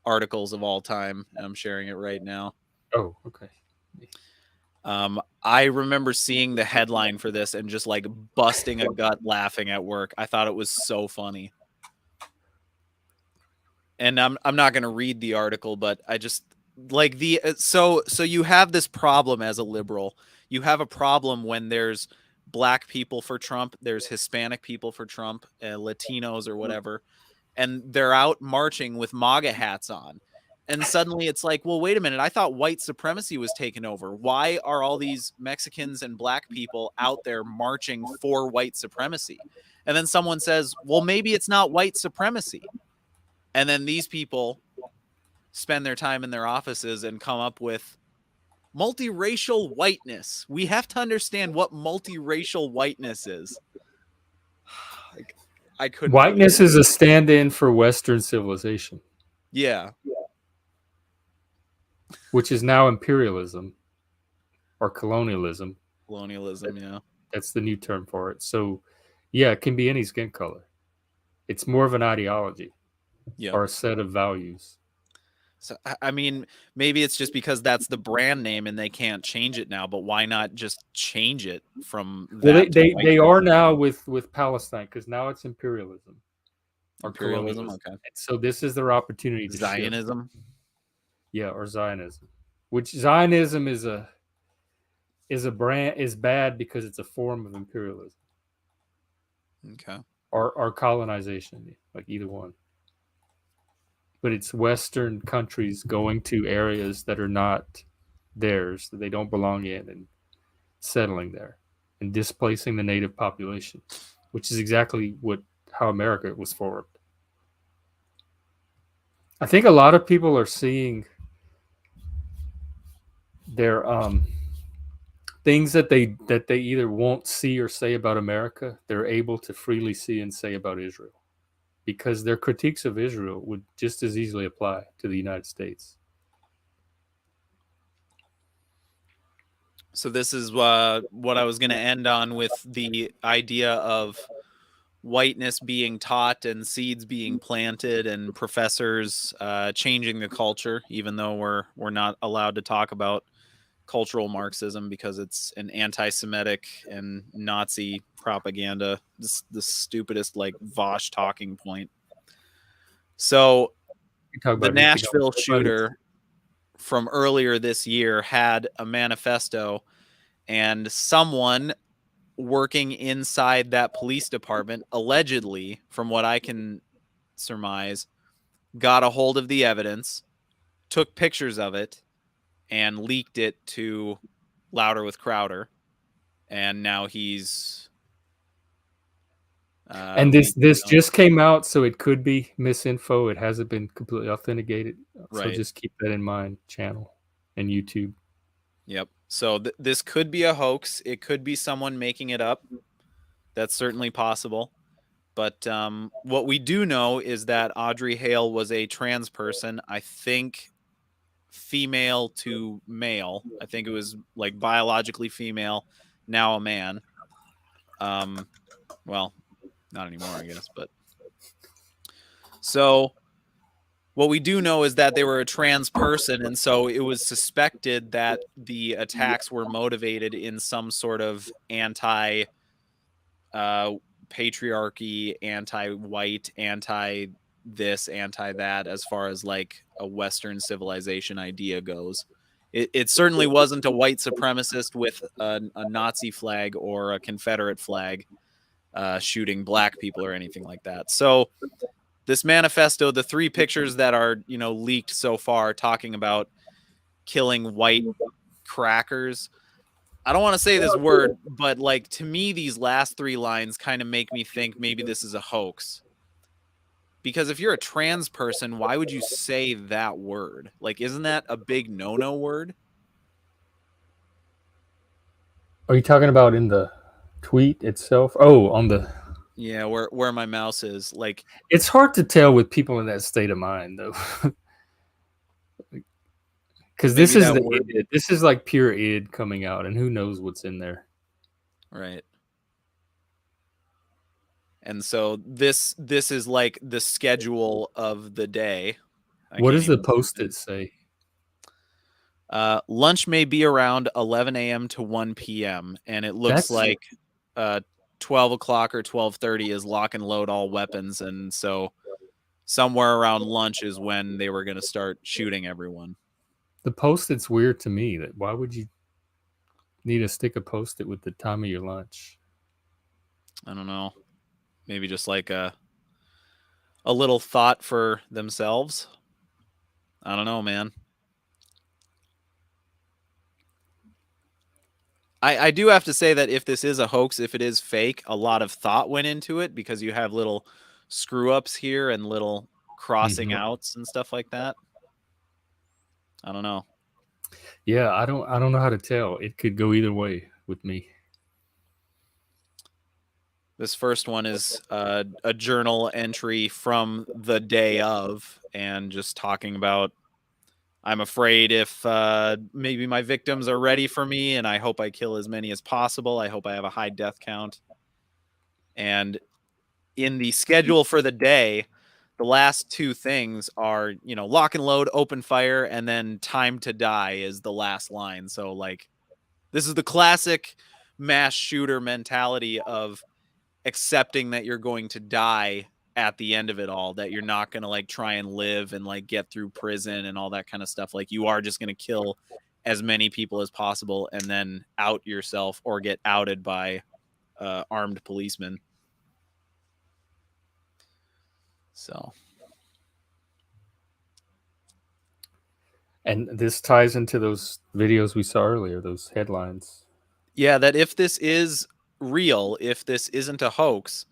articles of all time, and I'm sharing it right now. Oh, okay. I remember seeing the headline for this and just like busting a gut laughing at work. I thought it was so funny. And I'm not going to read the article, but I just like so you have this problem as a liberal. You have a problem when there's black people for Trump, there's Hispanic people for Trump, Latinos or whatever, and they're out marching with MAGA hats on. And suddenly it's like, well, wait a minute. I thought white supremacy was taken over. Why are all these Mexicans and black people out there marching for white supremacy? And then someone says, well, maybe it's not white supremacy. And then these people spend their time in their offices and come up with multiracial whiteness. We have to understand what multiracial whiteness is. Like, I couldn't. Whiteness is a stand-in for Western civilization. Yeah. Which is now imperialism or colonialism. Colonialism, yeah. That's the new term for it. So, yeah, it can be any skin color. It's more of an ideology or a set of values. So, I mean, maybe it's just because that's the brand name and they can't change it now, but why not just change it from that? Well, they are now with Palestine because now it's imperialism. Imperialism, okay. And so this is their opportunity to Zionism. Shift. Yeah, or Zionism. Which Zionism is bad because it's a form of imperialism. Okay. Or colonization, like either one. But it's Western countries going to areas that are not theirs, that they don't belong in, and settling there and displacing the native population, which is exactly how America was formed. I think a lot of people are seeing their things that they either won't see or say about America, they're able to freely see and say about Israel, because their critiques of Israel would just as easily apply to the United States. So this is what I was going to end on, with the idea of whiteness being taught and seeds being planted and professors changing the culture, even though we're not allowed to talk about cultural Marxism because it's an anti-Semitic and Nazi propaganda. The stupidest, like, Vosh talking point. So the Nashville shooter from earlier this year had a manifesto, and someone working inside that police department, allegedly, from what I can surmise, got a hold of the evidence, took pictures of it, and leaked it to Louder with Crowder, and now he's and this just came out, so it could be misinfo. It hasn't been completely authenticated, so right. just keep that in mind. Channel and YouTube. Yep. So this could be a hoax. It could be someone making it up. That's certainly possible. But what we do know is that Audrey Hale was a trans person. I think female to male. I think it was like biologically female, now a man. Well, not anymore, I guess. But so what we do know is that they were a trans person, and so it was suspected that the attacks were motivated in some sort of anti patriarchy, anti-white, anti-this, anti-that, as far as like a Western civilization idea goes. It certainly wasn't a white supremacist with a Nazi flag or a Confederate flag shooting black people or anything like that. So this manifesto, the 3 pictures that are, leaked so far, talking about killing white crackers. I don't want to say this word, but like, to me, these last 3 lines kind of make me think maybe this is a hoax. Because if you're a trans person, why would you say that word? Like, isn't that a big no-no word? Are you talking about in the tweet itself? Oh, on the... Yeah, where my mouse is. Like, it's hard to tell with people in that state of mind, though. Because this is like pure id coming out, and who knows what's in there. Right. And so this is like the schedule of the day. What does the Post-it say? Lunch may be around 11 a.m. to 1 p.m. And it looks like 12 o'clock or 12:30 is lock and load all weapons. And so somewhere around lunch is when they were going to start shooting everyone. The Post-it's weird to me. That why would you need to stick a Post-it with the time of your lunch? I don't know. Maybe just like a little thought for themselves. I don't know, man. I do have to say that if this is a hoax, if it is fake, a lot of thought went into it, because you have little screw ups here and little crossing outs and stuff like that. I don't know. Yeah, I don't know how to tell. It could go either way with me. This first one is a journal entry from the day of, and just talking about, I'm afraid if maybe my victims are ready for me, and I hope I kill as many as possible. I hope I have a high death count. And in the schedule for the day, the last 2 things are, lock and load, open fire, and then time to die is the last line. So, like, this is the classic mass shooter mentality of accepting that you're going to die at the end of it all, that you're not going to like try and live and like get through prison and all that kind of stuff. Like, you are just going to kill as many people as possible and then out yourself or get outed by armed policemen. So, and this ties into those videos we saw earlier, those headlines. Yeah, that if this is real, if this isn't a hoax,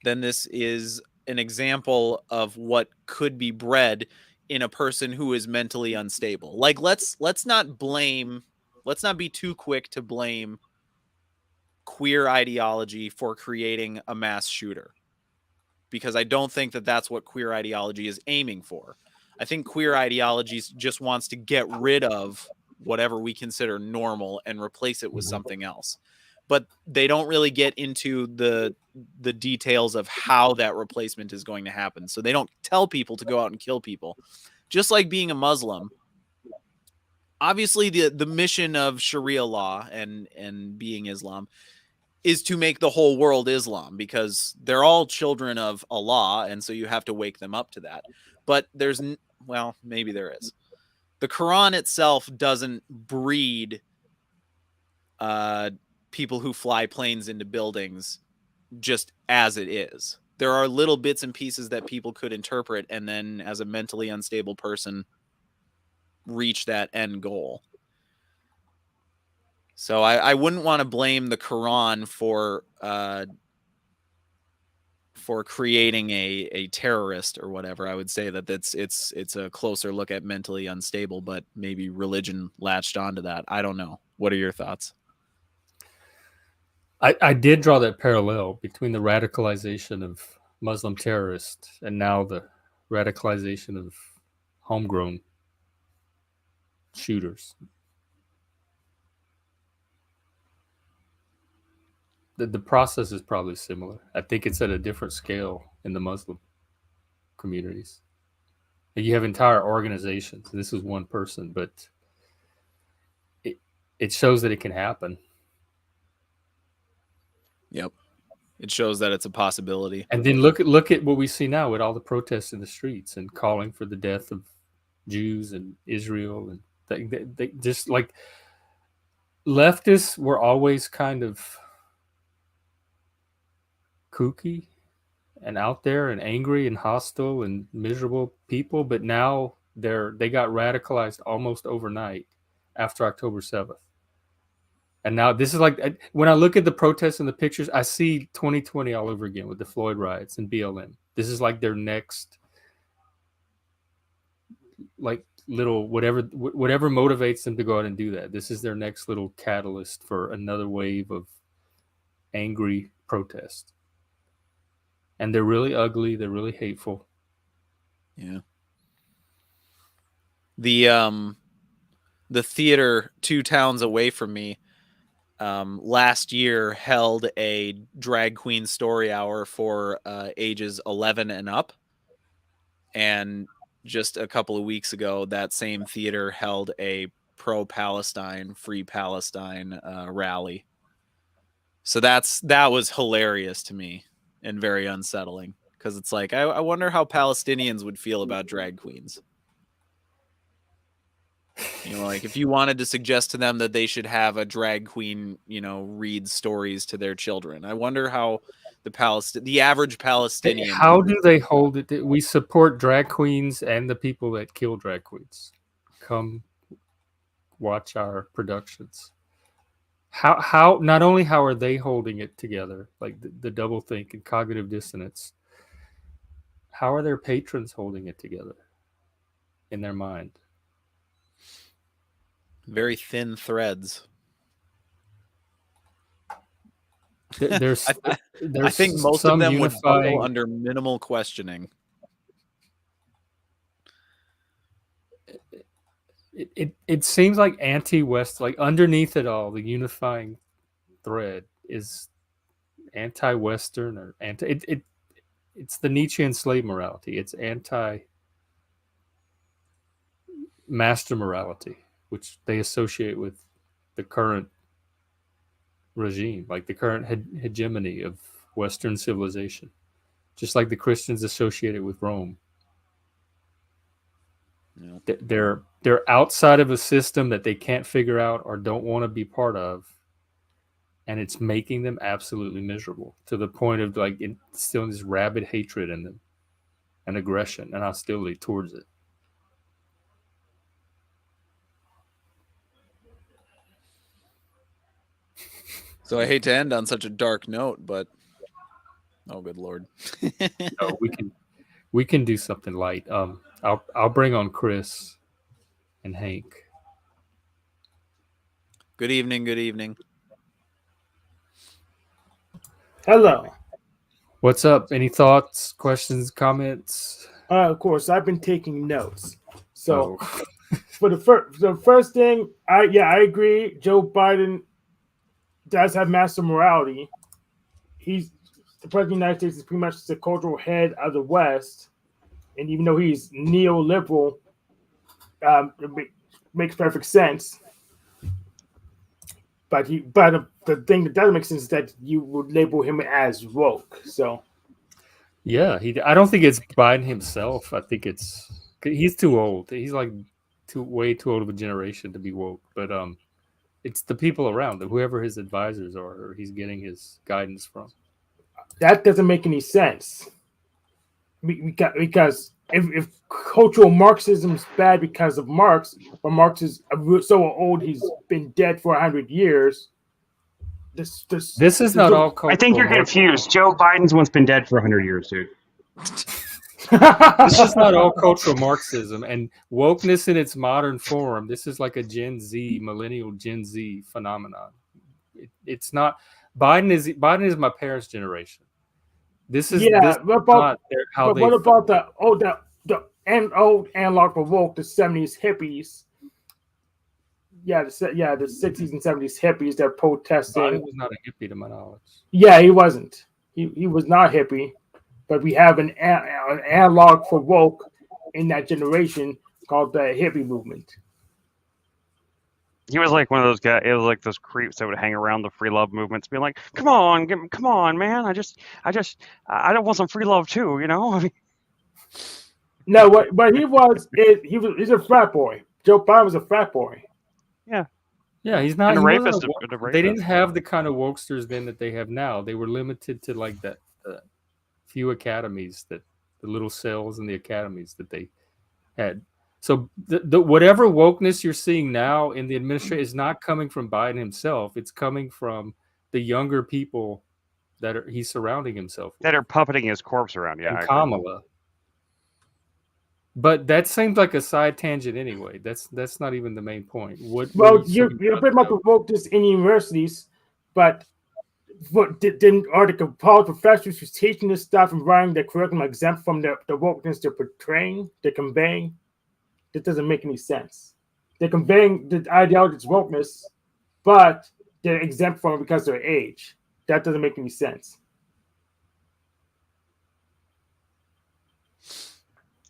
then this is an example of what could be bred in a person who is mentally unstable. Like let's not be too quick to blame queer ideology for creating a mass shooter, because I don't think that that's what queer ideology is aiming for. I think queer ideology just wants to get rid of whatever we consider normal and replace it with something else. But they don't really get into the details of how that replacement is going to happen. So they don't tell people to go out and kill people. Just like being a Muslim, obviously the mission of Sharia law and being Islam is to make the whole world Islam, because they're all children of Allah, and so you have to wake them up to that. But well, maybe there is. The Quran itself doesn't breed people who fly planes into buildings just as it is. There are little bits and pieces that people could interpret, and then as a mentally unstable person, reach that end goal. So I wouldn't want to blame the Quran for creating a terrorist or whatever. I would say that it's a closer look at mentally unstable, but maybe religion latched onto that. I don't know. What are your thoughts? I did draw that parallel between the radicalization of Muslim terrorists and now the radicalization of homegrown shooters. The process is probably similar. I think it's at a different scale in the Muslim communities. You have entire organizations. This is one person, but it shows that it can happen. Yep. It shows that it's a possibility. And then look at what we see now with all the protests in the streets and calling for the death of Jews and Israel, and they just like leftists were always kind of kooky and out there and angry and hostile and miserable people, but now they got radicalized almost overnight after October 7th. And now this is like, when I look at the protests and the pictures, I see 2020 all over again with the Floyd riots and BLM. This is like their next, like, little whatever motivates them to go out and do that. This is their next little catalyst for another wave of angry protest. And they're really ugly. They're really hateful. Yeah. The theater 2 towns away from me last year held a drag queen story hour for ages 11 and up. And just a couple of weeks ago, that same theater held a pro-Palestine, free Palestine rally. So that was hilarious to me and very unsettling, because it's like, I wonder how Palestinians would feel about drag queens. You know, like if you wanted to suggest to them that they should have a drag queen, read stories to their children, I wonder how the average Palestinian. How do they hold it? We support drag queens and the people that kill drag queens. Come watch our productions. How not only how are they holding it together, like the double think and cognitive dissonance, how are their patrons holding it together in their mind? Very thin threads. There's I think most of them would fall under minimal questioning. It seems like anti-West, like underneath it all, the unifying thread is anti-Western or anti. It's the Nietzschean slave morality. It's anti-master morality, which they associate with the current regime, like the current hegemony of Western civilization, just like the Christians associated with Rome. Yep. They're outside of a system that they can't figure out or don't want to be part of, and it's making them absolutely miserable to the point of like instilling this rabid hatred in them and aggression and hostility towards it. So I hate to end on such a dark note, but oh, good lord. No, we can do something light. I'll bring on Chris and Hank. Good evening. Good evening. Hello. What's up? Any thoughts, questions, comments? Of course, I've been taking notes. So Oh. for the first thing, I agree. Joe Biden does have massive morality. He's the president of the United States is pretty much the cultural head of the West, and even though he's neoliberal, it makes perfect sense. But the thing that doesn't make sense is that you would label him as woke. So Yeah, I don't think it's Biden himself. I think he's too old. He's like way too old of a generation to be woke. But it's the people around him, whoever his advisors are, or he's getting his guidance from. that doesn't make any sense. Because if cultural Marxism is bad because of Marx, or Marx is so old he's been dead for 100 years. This is not all cultural. I think you're confused. Joe Biden's once been dead for 100 years, dude. This is not all cultural Marxism and wokeness in its modern form. This is like a millennial Gen Z phenomenon. It's not. Biden is my parents' generation. This is what about the old analog for woke, the 70s hippies? Yeah, the 60s and 70s hippies that protesting. Biden was not a hippie to my knowledge. Yeah, he wasn't. He was not hippie, but we have an analog for woke in that generation called the hippie movement. He was like one of those guys. It was like those creeps that would hang around the free love movements, being like, "Come on, man! I don't want some free love too, you know." I mean, no, what he's a frat boy. Joe Biden was a frat boy. Yeah, he's not. And a he rapist. They didn't have the kind of wokesters then that they have now. They were limited to like that few academies, the little cells in the academies that they had. So the whatever wokeness you're seeing now in the administration is not coming from Biden himself. It's coming from the younger people that he's surrounding himself with. That are puppeting his corpse around. Yeah, and Kamala. But that seems like a side tangent anyway. That's not even the main point. You're pretty much woke this in universities, but didn't the college professors who's teaching this stuff and writing the curriculum exempt from the wokeness they're portraying, they're conveying? That doesn't make any sense. They're conveying the ideology of wokeness, but they're exempt from it because of their age. That doesn't make any sense.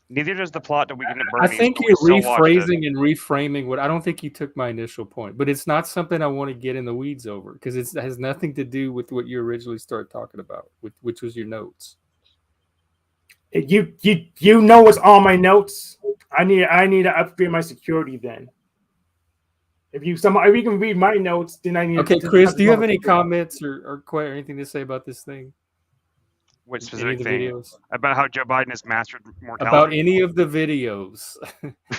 Neither does the plot that we can. I think you're rephrasing and reframing what I don't think you took my initial point, but it's not something I want to get in the weeds over because it has nothing to do with what you originally started talking about, which was your notes. You know what's on my notes? I need to upgrade my security then. If you can read my notes, then I need. Okay, Chris, do you have any comments or anything to say about this thing? Which specific thing? Videos? About how Joe Biden has mastered mortality? About any of the videos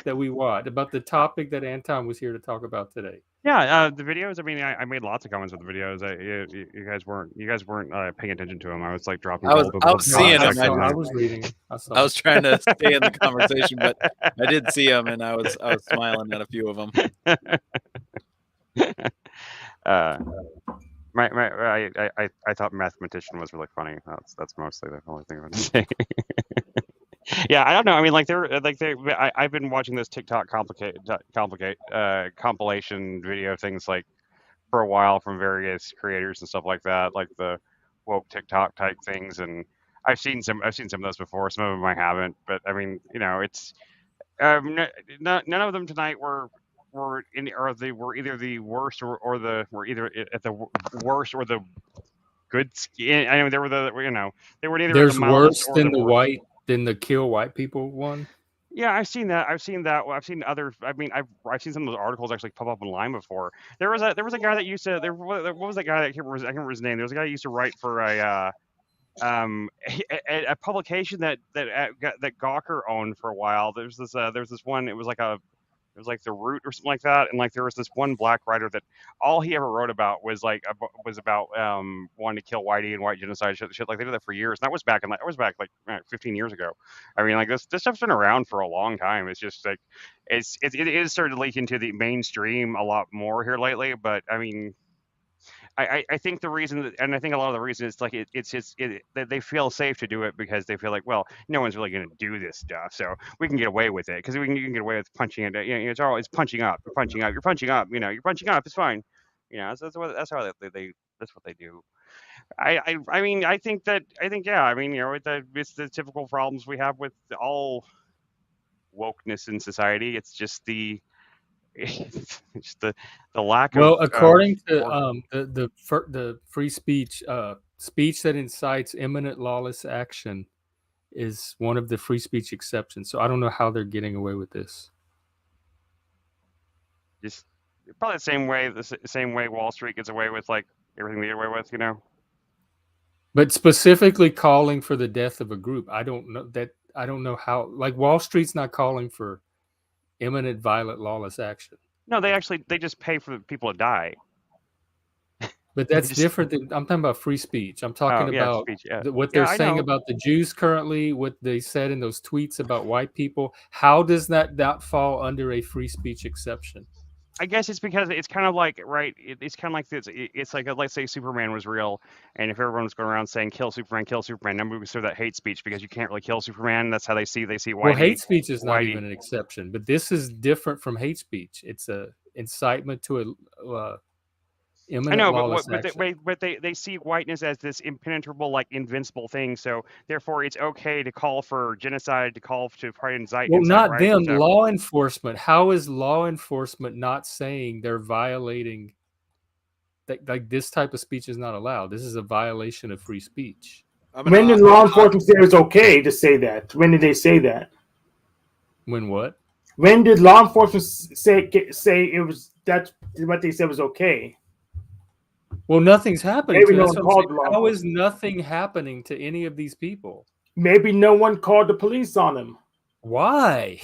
that we watched, about the topic that Anton was here to talk about today. Yeah, the videos. I mean, I made lots of comments with the videos. You guys weren't paying attention to them. I was like dropping. I was seeing them. I was reading. I was trying to stay in the conversation, but I did see them, and I was smiling at a few of them. I thought mathematician was really funny. That's mostly the only thing I would say. Yeah, I don't know. I mean, I've been watching this TikTok compilation video things like for a while from various creators and stuff like that, like the woke TikTok type things, and I've seen some of those before. Some of them I haven't, but I mean, it's none of them tonight were either the worst or were either at the worst or the good. I mean, they were they were neither. There's worse than the kill white people one. Yeah, I've seen that. I've seen other. I mean, I've seen some of those articles actually pop up online before. There was a guy that used to. What was that guy that I can't remember his name? There was a guy that used to write for a publication that Gawker owned for a while. There's this one. It was like a It was like The Root or something like that, and like there was this one black writer that all he ever wrote about was about wanting to kill whitey and white genocide shit. Like they did that for years. And that was back like 15 years ago. I mean, like this stuff's been around for a long time. It's just like it is starting to leak into the mainstream a lot more here lately. But I mean, I think the reason, and I think a lot of the reason is like that they feel safe to do it because they feel like, well, no one's really going to do this stuff, so we can get away with it because you can get away with punching it. You know, it's punching up. You're punching up. You're punching up. You know, you're punching up. It's fine. You know, that's how that's what they do. I mean, I think yeah. I mean, you know, it's the typical problems we have with all wokeness in society. It's just the it's the lack Well, of according to the free speech speech that incites imminent lawless action is one of the free speech exceptions. So I don't know how they're getting away with this. just probably the same way Wall Street gets away with like everything they get away with, you know. But specifically calling for the death of a group, I don't know how. Like Wall Street's not calling for imminent violent lawless action. No, they just pay for people to die. But that's different than, I'm talking about free speech. I'm talking about speech, yeah. What they're saying about the Jews currently, what they said in those tweets about white people. How does that fall under a free speech exception? I guess it's because it's kind of like, right, it's kind of like this. It's like, let's say Superman was real, and if everyone was going around saying kill Superman, then we would consider that hate speech because you can't really kill Superman. That's how they see Whitey. Well, hate speech is not even an exception, but this is different from hate speech. It's a incitement to a imminent lawless action. But they see whiteness as this impenetrable, like invincible thing. So therefore, it's okay to call for genocide, to call to probably incite. Well, not right? them. So, law enforcement. How is law enforcement not saying they're violating? Like this type of speech is not allowed. This is a violation of free speech. When did law enforcement say it was okay to say that? When did they say that? When what? When did law enforcement say it was that's what they said was okay? Well, nothing's happening. Maybe no one called the law. How is nothing happening to any of these people? Maybe no one called the police on them. Why?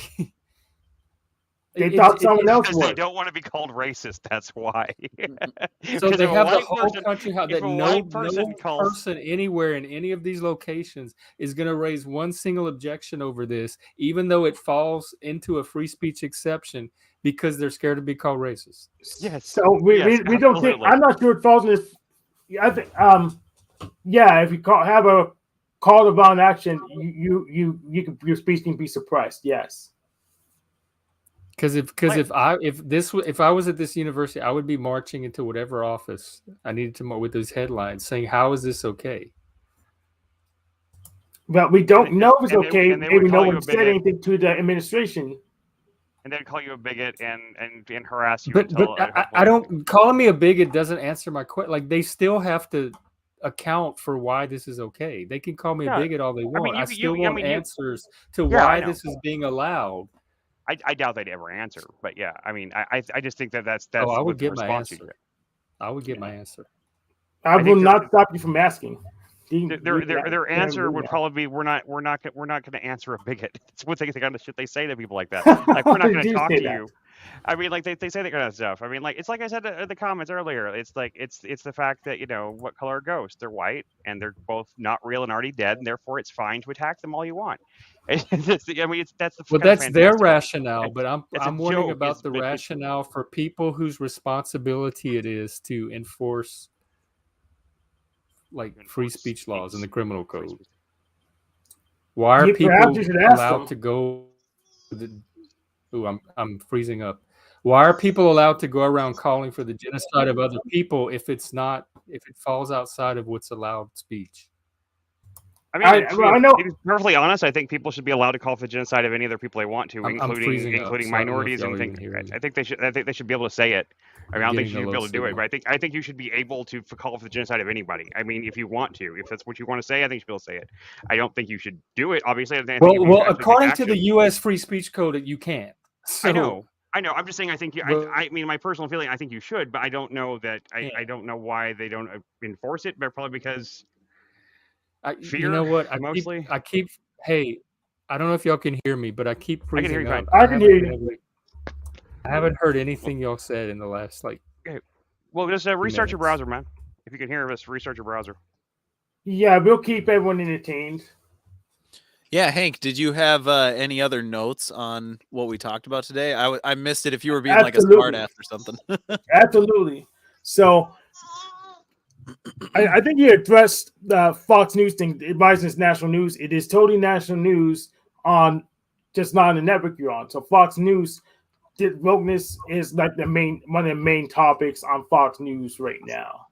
They thought someone else would. They don't want to be called racist. That's why. So they have the whole country that no person anywhere in any of these locations is going to raise one single objection over this, even though it falls into a free speech exception because they're scared to be called racist. Yes. So we don't think. I'm not sure it falls in this. I think. If you have a call to violent action, your speech can be suppressed. Yes. Because if I was at this university, I would be marching into whatever office I needed to with those headlines saying, "How is this okay?" But we don't know if it's okay. Maybe no one said anything to the administration. And they'd call you a bigot and harass you. But I don't. Calling me a bigot doesn't answer my question. Like they still have to account for why this is okay. They can call me a bigot all they want. I still want answers to why this is being allowed. I doubt they'd ever answer, but yeah, I mean, I just think that's. Oh, I would get my answer. I would get my anser. I will not stop you from asking. Their answer would probably be, we're not going to answer a bigot. It's what they kind of shit they say to people like that. Like we're not going to talk to you. I mean, like they say that kind of stuff. I mean, like it's like I said in the comments earlier. It's like it's the fact that what color are ghosts? They're white and they're both not real and already dead, and therefore it's fine to attack them all you want. I mean, that's their rationale, but I'm wondering about the rationale for people whose responsibility it is to enforce like free speech laws in the criminal code. Why are people allowed to go? I'm freezing up. Why are people allowed to go around calling for the genocide of other people if it falls outside of what's allowed speech? I mean, I know. To be perfectly honest, I think people should be allowed to call for the genocide of any other people they want to, including minorities and things. I think they should be able to say it. I mean, I don't think you should be able to do it, but I think you should be able to call for the genocide of anybody. I mean, if you want to, if that's what you want to say, I think you should be able to say it. I don't think you should do it. Obviously, well, according to the U.S. Free Speech Code, you can't. So, I know. I'm just saying. I think I mean, my personal feeling. I think you should, but I don't know that. I don't know why they don't enforce it. But probably because. Fear, you know what? Hey, I don't know if y'all can hear me, but I keep freezing up. I can hear you. I haven't heard anything y'all said in the last like. Okay. Well, just restart your minutes. browser, man. If you can hear us, restart your browser. Yeah, we'll keep everyone entertained. Yeah, Hank, did you have any other notes on what we talked about today? I missed it if you were being like a smart ass or something. Absolutely. So I think you addressed the Fox News thing. It rises national news. It is totally national news on just not on the network you're on. So Fox News, wokeness is like one of the main topics on Fox News right now.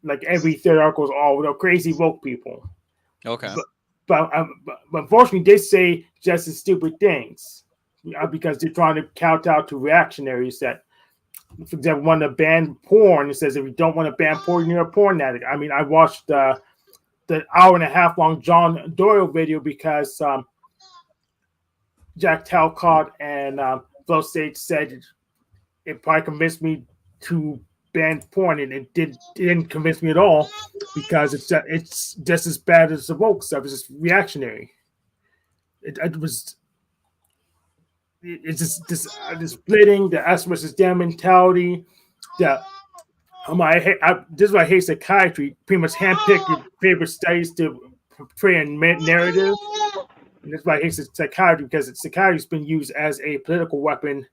Like every third article is all crazy woke people. Okay. But unfortunately, they say just as stupid things because they're trying to kowtow to reactionaries that, for example, want to ban porn. It says if you don't want to ban porn, you're a porn addict. I mean, I watched the hour and a half long John Doyle video because Jack Talcott and Phil Sage said it probably convinced me to ban porn, and it didn't convince me at all because it's just as bad as the woke stuff. It's just reactionary. It's just this splitting, the us versus them mentality. This is why I hate psychiatry. Pretty much handpick your favorite studies to portray a narrative. And that's why I hate psychiatry, because psychiatry's been used as a political weapon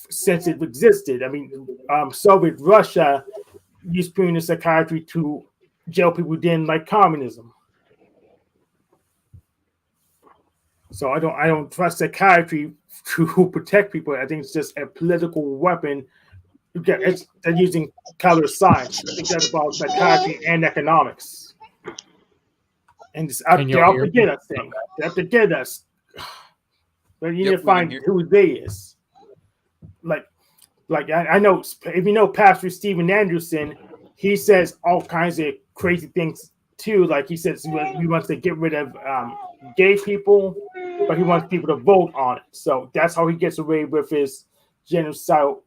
since it existed. I mean, Soviet Russia used punitive psychiatry to jail people who didn't like communism. So I don't trust psychiatry to protect people. I think it's just a political weapon. They're using color science. I think that's about psychiatry and economics. And they're out to get us thing. They have to get us. But you need to find who they is. Like I know, if you know Pastor Steven Anderson, he says all kinds of crazy things too. Like he says he wants to get rid of gay people, but he wants people to vote on it. So that's how he gets away with his genocidal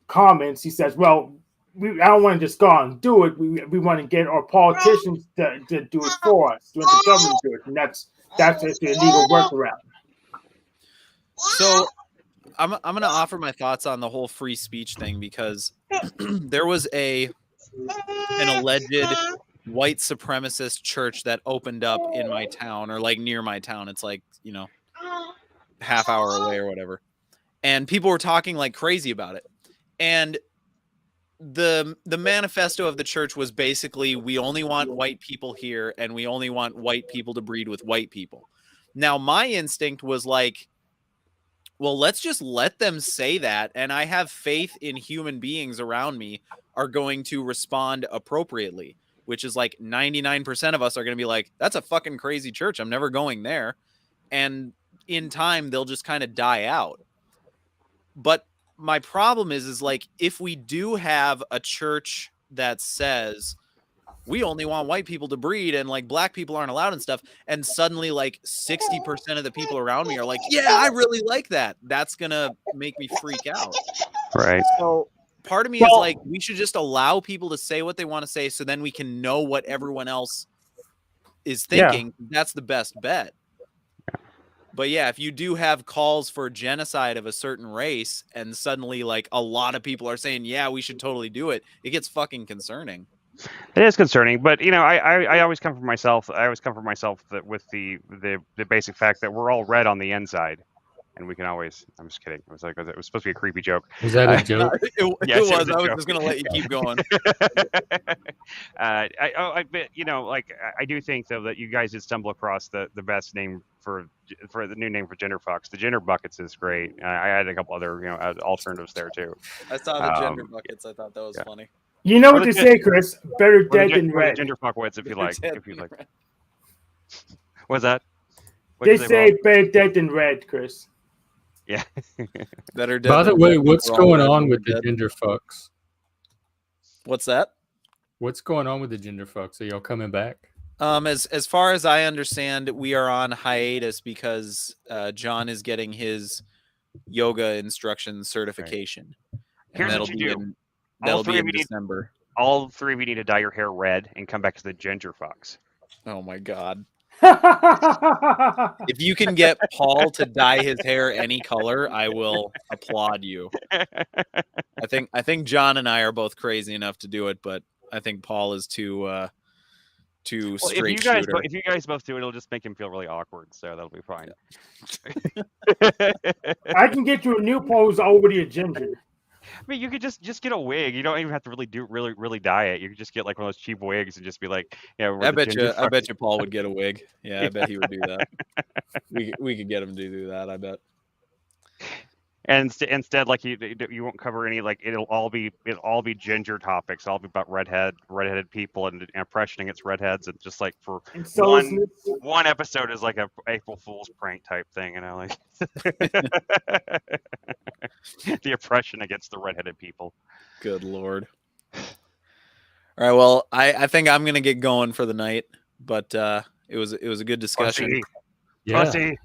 comments. He says, well, I don't want to just go out and do it. We want to get our politicians to do it for us, to let the government do it. And that's the illegal workaround. So I'm going to offer my thoughts on the whole free speech thing, because there was an alleged white supremacist church that opened up in my town, or like near my town. It's like, half hour away or whatever. And people were talking like crazy about it. And the manifesto of the church was basically, we only want white people here, and we only want white people to breed with white people. Now, my instinct was like, well, let's just let them say that, and I have faith in human beings around me are going to respond appropriately, which is like 99% of us are going to be like, that's a fucking crazy church, I'm never going there. And in time, they'll just kind of die out. But my problem is like, if we do have a church that says we only want white people to breed and like black people aren't allowed and stuff, and suddenly like 60% of the people around me are like, yeah, I really like that, that's gonna make me freak out. Right. So part of me is like, we should just allow people to say what they want to say, so then we can know what everyone else is thinking. Yeah. That's the best bet. But yeah, if you do have calls for genocide of a certain race, and suddenly like a lot of people are saying, yeah, we should totally do it, it gets fucking concerning. It is concerning, but I always come from myself. I always come from myself that with the basic fact that we're all red on the inside, and we can always. I'm just kidding. It was supposed to be a creepy joke. Was that a joke? Yes, it was. I was just gonna let you keep going. I do think though that you guys did stumble across the best name for the new name for gender fucks. The gender buckets is great. I had a couple other alternatives there too. I saw the gender buckets. I thought that was funny. You know what they say, Chris? Better dead than red. Gender fuckwits, if you like. What's that? They say better dead than red, Chris. Yeah. Better dead. By the way, what's going on with the gender fucks? What's that? What's going on with the gender fucks? Are y'all coming back? As far as I understand, we are on hiatus because John is getting his yoga instruction certification. Right. Here's what you do. That'll be in December. All three of you need to dye your hair red and come back to the ginger fucks. Oh my god. If you can get Paul to dye his hair any color, I will applaud you. I think John and I are both crazy enough to do it, but I think Paul is too straight shooter. If you guys both do it, it'll just make him feel really awkward. So that'll be fine. I can get you a new Paul who's already a ginger. I mean, you could just get a wig. You don't even have to really dye it. You could just get like one of those cheap wigs and just be like, I bet you Paul would get a wig. Yeah, I bet he would do that. We could get him to do that. I bet. And instead, like you won't cover any, like it'll all be ginger topics. All be about redheaded people and oppression against redheads, and just like for one episode is like a April Fool's prank type thing, like the oppression against the redheaded people. Good Lord. All right, well, I think I'm gonna get going for the night, but it was a good discussion. Pussy.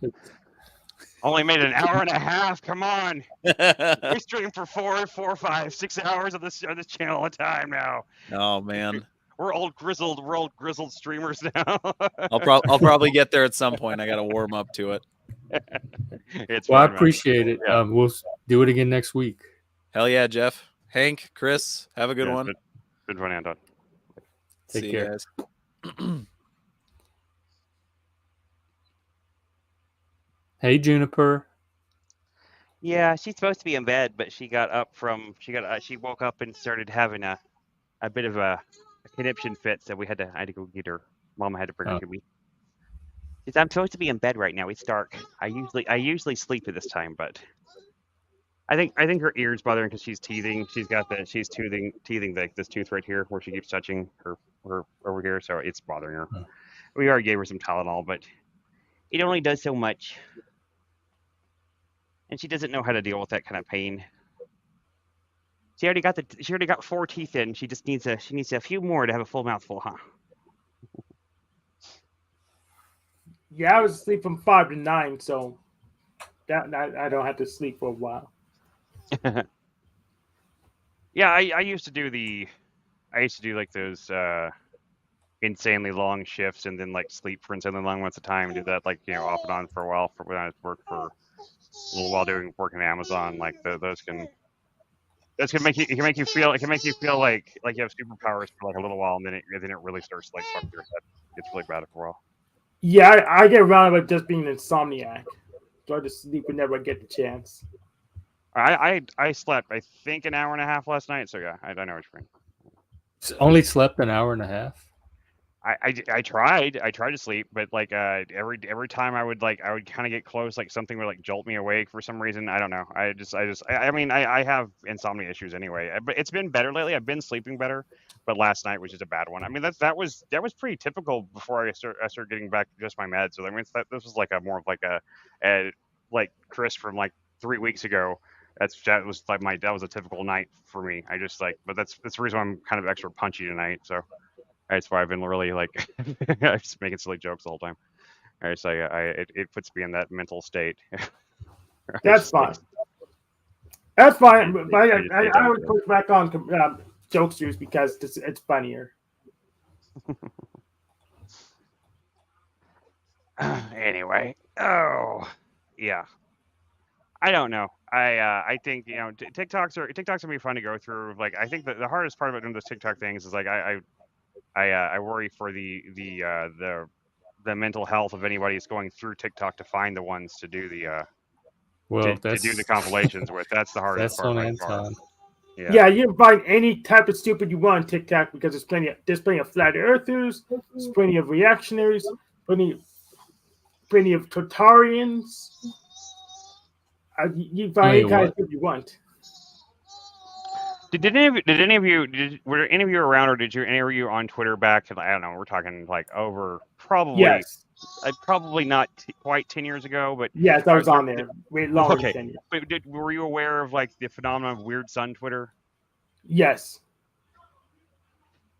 Only made an hour and a half. Come on, we stream for 4, 5, 6 hours of this channel at a time now. Oh man, we're old grizzled streamers now. I'll probably get there at some point. I got to warm up to it. I appreciate it. Yeah. We'll do it again next week. Hell yeah, Jeff, Hank, Chris, have a good one. Good one, Anton. Take care, guys. Hey, Juniper. Yeah, she's supposed to be in bed, but she woke up and started having a bit of a conniption fit, so I had to go get her. Mama had to bring her to me. I'm supposed to be in bed right now. It's dark. I usually sleep at this time, but I think her ears bothering because she's teething. She's teething this tooth right here where she keeps touching her over here, so it's bothering her. We already gave her some Tylenol, but it only does so much. And she doesn't know how to deal with that kind of pain. She already got 4 teeth in. She just needs a few more to have a full mouthful, huh? Yeah, I was asleep from 5 to 9, so that I don't have to sleep for a while. Yeah, I used to do like those insanely long shifts and then like sleep for insanely long amounts of time and do that like off and on for a while for when I worked for a little while working at Amazon. Like those can make you feel like you have superpowers for like a little while, and then it really starts to like fuck your head. It's really bad for a while. Yeah, I get around about just being an insomniac. So I just sleep whenever I get the chance. I slept I think an hour and a half last night, so yeah, I know what you mean. Only slept an hour and a half? I tried to sleep, but like every time I would kind of get close, like something would like jolt me awake for some reason. I don't know. I mean I have insomnia issues anyway, but it's been better lately. I've been sleeping better, but last night was just a bad one. I mean that was pretty typical before I started getting back just my meds. So I mean this was like more of like a like Chris from like 3 weeks ago. That was a typical night for me. But that's the reason why I'm kind of extra punchy tonight. So. That's why I've been really like just making silly jokes the whole time. All right, so it puts me in that mental state. That's fine. That's fine. But I would push back on jokesters because it's funnier. Anyway, yeah. I don't know. I think TikToks gonna be fun to go through. Like I think the hardest part about doing those TikTok things is like I worry for the mental health of anybody who's going through TikTok to find the ones to do the to do the compilations with. That's the hardest part. That's on Anton. Yeah, you can find any type of stupid you want on TikTok because there's plenty of flat earthers, there's plenty of reactionaries, plenty of totalitarians. You find any kind of stuff you want. Were any of you around, or did any of you on Twitter back? I don't know. We're talking like over probably. Yes. Probably not quite 10 years ago, but yes, I was on there. Longer than 10 years. But were you aware of like the phenomenon of Weird Sun Twitter? Yes.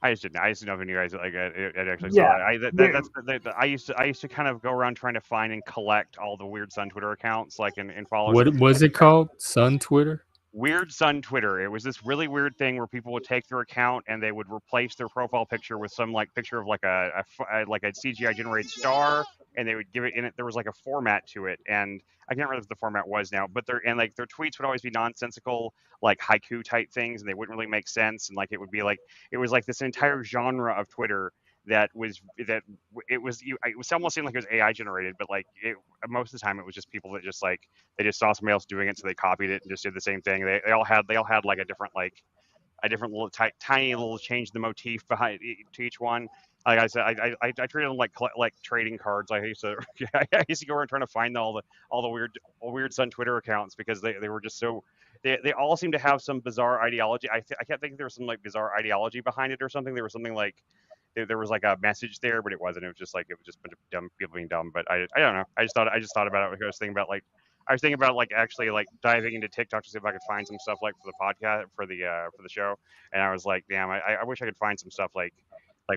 I just didn't know if you guys like it actually saw that. I used to kind of go around trying to find and collect all the Weird Sun Twitter accounts, like and follow. What was it called? Sun Twitter? Weird Sun Twitter. It was this really weird thing where people would take their account and they would replace their profile picture with some like picture of like a CGI generated star, and they would give it in it. There was like a format to it, and I can't remember what the format was now, but their tweets would always be nonsensical, like haiku type things, and they wouldn't really make sense. And like it would be like it was like this entire genre of Twitter that it was almost seemed like it was AI generated, but like most of the time it was just people that just like they just saw somebody else doing it, so they copied it and just did the same thing. They all had like a different little tiny little change the motif behind to each one. Like I said, I treated them like trading cards. I used to I used to go around trying to find all the weird Sun Twitter accounts because they were just so they all seem to have some bizarre ideology. I kept thinking there was some like bizarre ideology behind it or something. There was something like there was like a message there, but it wasn't. It was just a bunch of dumb people being dumb. But I don't know. I just thought about it. I was thinking about like actually like diving into TikTok to see if I could find some stuff like for the podcast for the show. And I was like, damn, I wish I could find some stuff like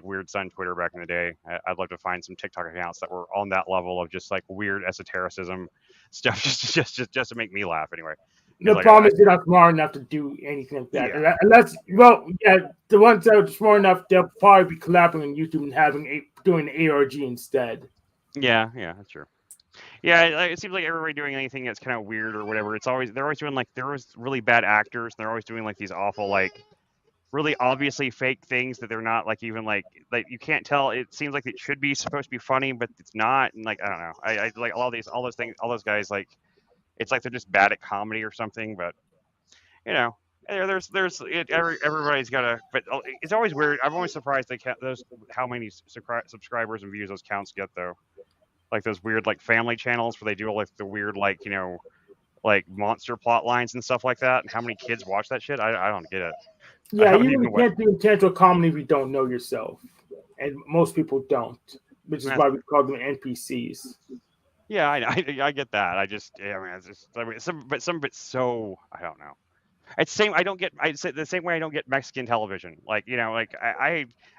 Weird Sun Twitter back in the day. I'd love to find some TikTok accounts that were on that level of just like weird esotericism stuff, just to make me laugh. Anyway. The problem is you're not smart enough to do anything like that. Yeah. Unless, the ones that are smart enough, they'll probably be collabing on YouTube and doing ARG instead. Yeah, that's true. Yeah, it seems like everybody doing anything that's kind of weird or whatever. They're always doing like there was really bad actors. And they're always doing like these awful like really obviously fake things that they're not like even like you can't tell. It seems like it should be supposed to be funny, but it's not. And like I don't know. I like all those things. All those guys like it's like they're just bad at comedy or something. But everybody's got a. But it's always weird. I'm always surprised how many subscribers and views those counts get though. Like those weird like family channels where they do all like the weird like like monster plot lines and stuff like that. And how many kids watch that shit? I don't get it. Yeah, you really can't do intentional comedy if you don't know yourself, and most people don't, which is why we call them NPCs. Yeah, I get that. It's just some of it's so I don't know. It's the same. I say the same way I don't get Mexican television. Like like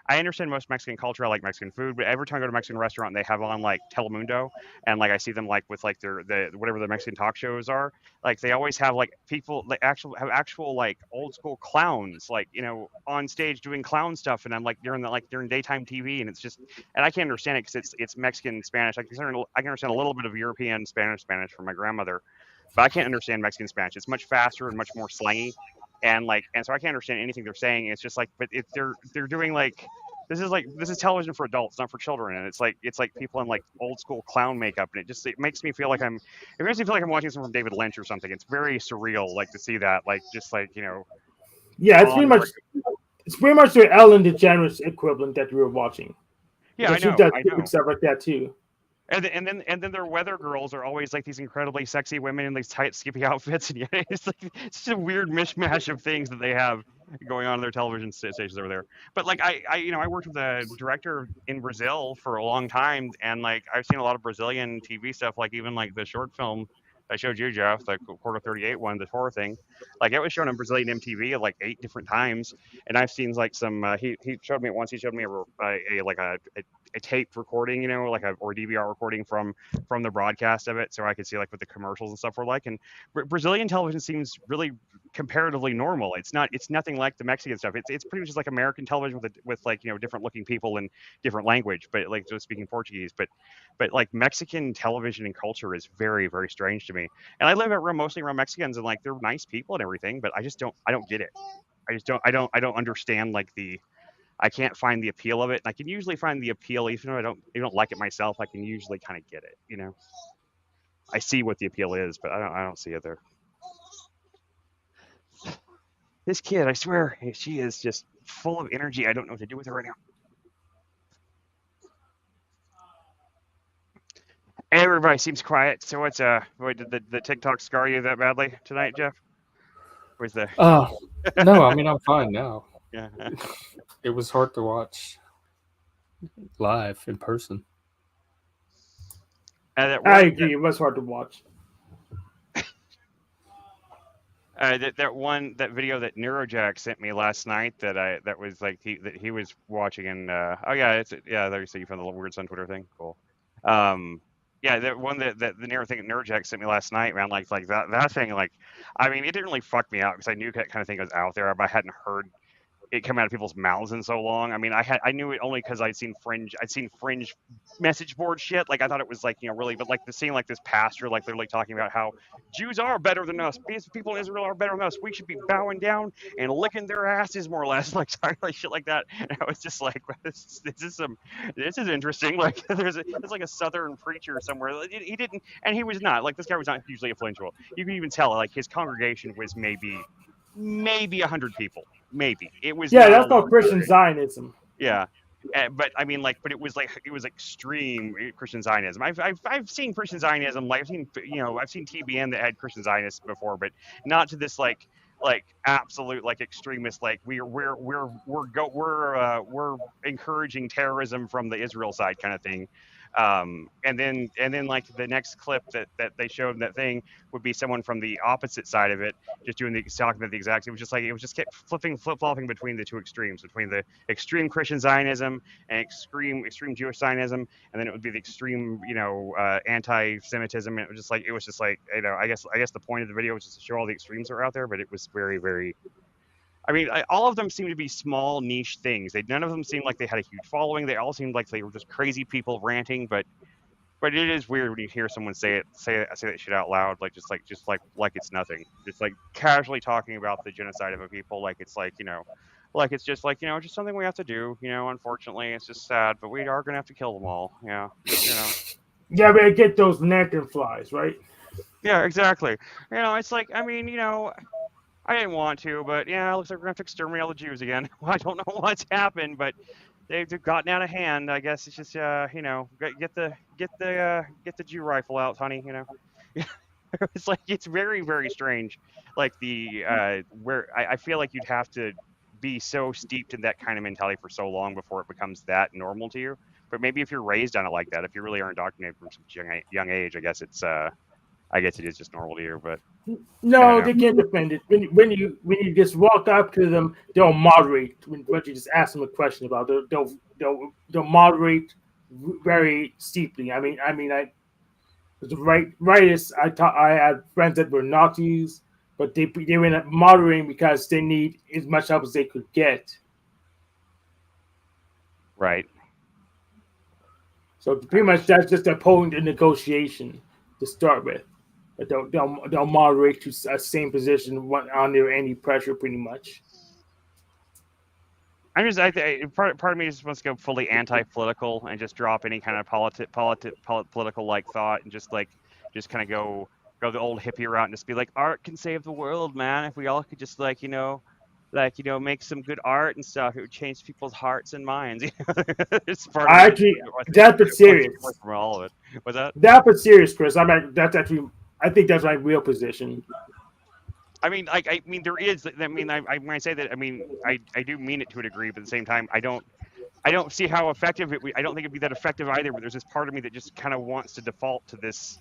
I understand most Mexican culture. I like Mexican food, but every time I go to a Mexican restaurant, they have on like Telemundo, and like I see them like with like the whatever the Mexican talk shows are. Like they always have like people like actual like old school clowns like on stage doing clown stuff, and I'm like during daytime TV, and it's just and I can't understand it because it's Mexican Spanish. I can understand a little bit of European Spanish from my grandmother. But I can't understand Mexican Spanish. It's much faster and much more slangy, and so I can't understand anything they're saying. It's just like, but if they're doing like this is television for adults, not for children, and it's like people in like old school clown makeup, and it makes me feel like I'm watching something from David Lynch or something. It's very surreal, like to see that, like just like Yeah, it's pretty much the Ellen DeGeneres equivalent that we were watching. Yeah, I know. Stuff like that too. And then their weather girls are always like these incredibly sexy women in these tight, skimpy outfits, and it's just a weird mishmash of things that they have going on in their television stations over there. But like I worked with a director in Brazil for a long time, and like I've seen a lot of Brazilian TV stuff, like even like the short film I showed you, Jeff, the Quarter 38 one, the horror thing. Like it was shown on Brazilian MTV like 8 different times, and I've seen like some. He showed me it once. He showed me a tape recording, or DVR recording from the broadcast of it, so I could see like what the commercials and stuff were like. And Brazilian television seems really comparatively normal. It's nothing like the Mexican stuff. It's pretty much just like American television with like different looking people and different language, but like just speaking Portuguese. But like Mexican television and culture is very, very strange to me. And I live mostly around Mexicans, and like they're nice people and everything, but I don't get it. I don't understand like I can't find the appeal of it. And I can usually find the appeal, even though I don't like it myself. I can usually kind of get it, I see what the appeal is, but I don't see it there. This kid, I swear, she is just full of energy. I don't know what to do with her right now. Everybody seems quiet. So what's did the TikTok scar you that badly tonight, Jeff? Where's the? No, I mean I'm fine now. Yeah. It was hard to watch live in person. I agree. It was hard to watch. That video that Neurojack sent me last night that was like he was watching, and there you say you found the Weird Sun Twitter thing. Cool. Yeah, the one that the narrow thing that Nerdjack sent me last night, man, like that thing, like, I mean, it didn't really fuck me out because I knew that kind of thing was out there, but I hadn't heard it come out of people's mouths in so long. I mean, I knew it only because I'd seen fringe message board shit. Like I thought it was like, really, but like the seeing like this pastor like literally talking about how Jews are better than us, people in Israel are better than us. We should be bowing down and licking their asses more or less, like talking like shit like that. And I was just like, this is interesting. Like there's like a southern preacher somewhere. He didn't, and he was not like this guy was not hugely influential. You can even tell like his congregation was maybe 100 people. Maybe it was Yeah, not that's a called large Christian thing. Zionism. Yeah, but I mean, like, but it was extreme Christian Zionism. I've seen Christian Zionism, like I've seen I've seen TBN that had Christian Zionists before, but not to this like absolute like extremist like we're encouraging terrorism from the Israel side kind of thing. And then like the next clip that they showed that thing would be someone from the opposite side of it just talking about the exact. It was just kept flip flopping between the two extremes, between the extreme Christian Zionism and extreme Jewish Zionism, and then it would be the extreme anti-Semitism. It was just like I guess the point of the video was just to show all the extremes that are out there, but it was very, very. I mean, all of them seem to be small niche things. None of them seemed like they had a huge following. They all seemed like they were just crazy people ranting. But it is weird when you hear someone say that shit out loud, like it's nothing. Just like casually talking about the genocide of a people, like it's like like it's just like just something we have to do. Unfortunately, it's just sad, but we are gonna have to kill them all. Yeah, Yeah, we get those lantern flies, right? Yeah, exactly. It's like I mean, I didn't want to, but yeah, it looks like we're gonna have to exterminate all the Jews again. I don't know what's happened, but they've gotten out of hand. I guess it's just get the Jew rifle out, honey. It's like it's very, very strange. Like where I feel like you'd have to be so steeped in that kind of mentality for so long before it becomes that normal to you. But maybe if you're raised on it like that, if you really are indoctrinated from such a young age, I guess it is just normal to you. But No, they can't defend it. When you just walk up to them, they'll moderate. When you just ask them a question about, they'll moderate very steeply. The rightists. I had friends that were Nazis, but they were moderating because they need as much help as they could get. Right. So pretty much that's just a point in negotiation to start with. But they'll moderate to a same position under any pressure, pretty much. Part of me just wants to go fully anti-political and just drop any kind of political like thought and just kind of go the old hippie route and just be like, art can save the world, man. If we all could just make some good art and stuff, it would change people's hearts and minds. It's part of Actually, that's serious. From all of it. What's that? That's serious, Chris. I think that's my real position. I mean, there is. I mean, when I say that, I mean, I do mean it to a degree, but at the same time, I don't see how effective I don't think it'd be that effective either. But there's this part of me that just kind of wants to default to this,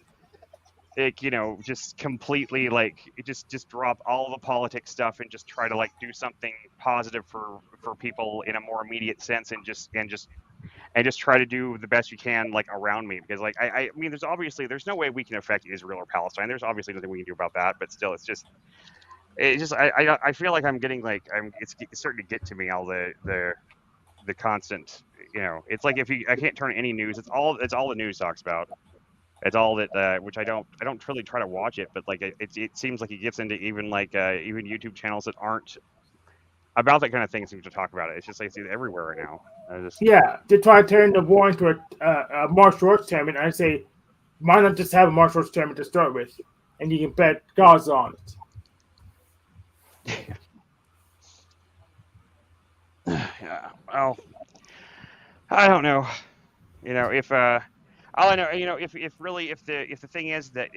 just completely just drop all the politics stuff and just try to do something positive for people in a more immediate sense and just try to do the best you can around me, because I mean there's no way we can affect Israel or Palestine. There's obviously nothing we can do about that, but still it's just I feel like I'm getting it's starting to get to me, all the constant, it's like I can't turn any news. It's all the news talks about. It's all that which I don't really try to watch it, but it seems like it gets into even even YouTube channels that aren't about that kind of thing seem to talk about it. It's just it's everywhere right now. Yeah, to try to turn the war into a martial arts tournament. I say, why not just have a martial arts tournament to start with, and you can bet Gaza on it. Yeah. Well, I don't know. If all I know, if the thing is that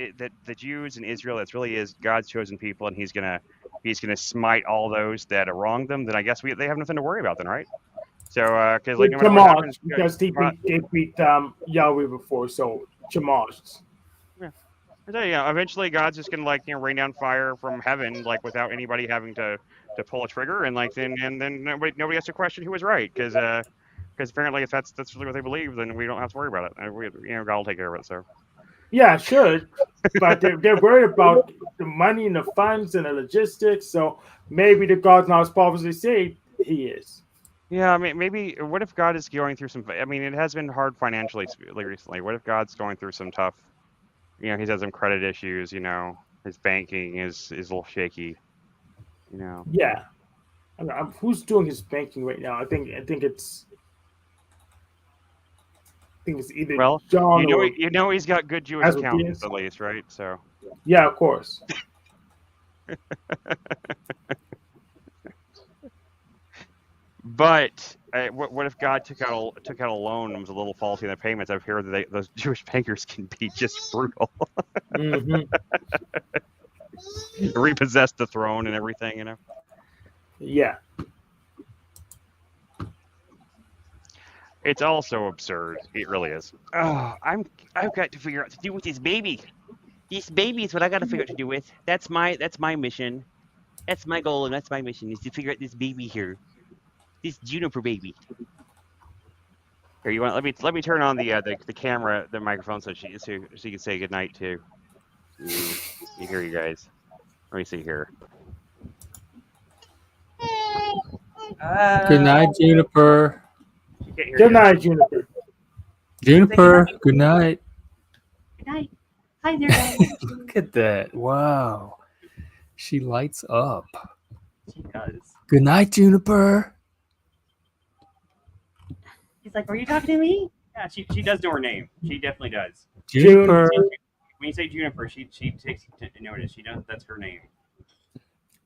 the Jews in Israel, it really is God's chosen people, and He's gonna smite all those that wrong them, then I guess they have nothing to worry about then, right? So, because no matter what happens, because they beat Yahweh before, so Shamash. Yeah. Eventually God's just gonna rain down fire from heaven, without anybody having to pull a trigger, and then nobody has to question who was right, because apparently if that's really what they believe, then we don't have to worry about it. God will take care of it. So Yeah, should, but they're worried about the money and the funds and the logistics. So maybe the God's not as powerful as they say he is. Yeah, I mean, maybe. What if God is going through some? I mean, it has been hard financially recently. What if God's going through some tough? He's had some credit issues. His banking is a little shaky. Yeah, who's doing his banking right now? I think it's either Well, John or he's got good Jewish accountants Asmodeus. at least, right? So. Yeah, of course. But what if God took out a loan and was a little faulty in the payments? I've heard that those Jewish bankers can be just brutal. Repossess the throne and everything. Yeah. It's also absurd. It really is. Oh, I've got to figure out what to do with this baby. This baby is what I got to figure out to do with. That's my mission. That's my goal and that's my mission is to figure out this baby here. This Juniper baby. Here, you want? Let me turn on the camera, the microphone, so she can say goodnight to you hear you guys. Let me see here. Good night, Juniper. Good night, Juniper. Juniper, good night. Good night. Hi there, guys. Look at that. Wow. She lights up. She does. Good night, Juniper. He's like, "Are you talking to me?" Yeah, she does know her name. She definitely does. Juniper. When you say Juniper, she takes notice. She knows that's her name.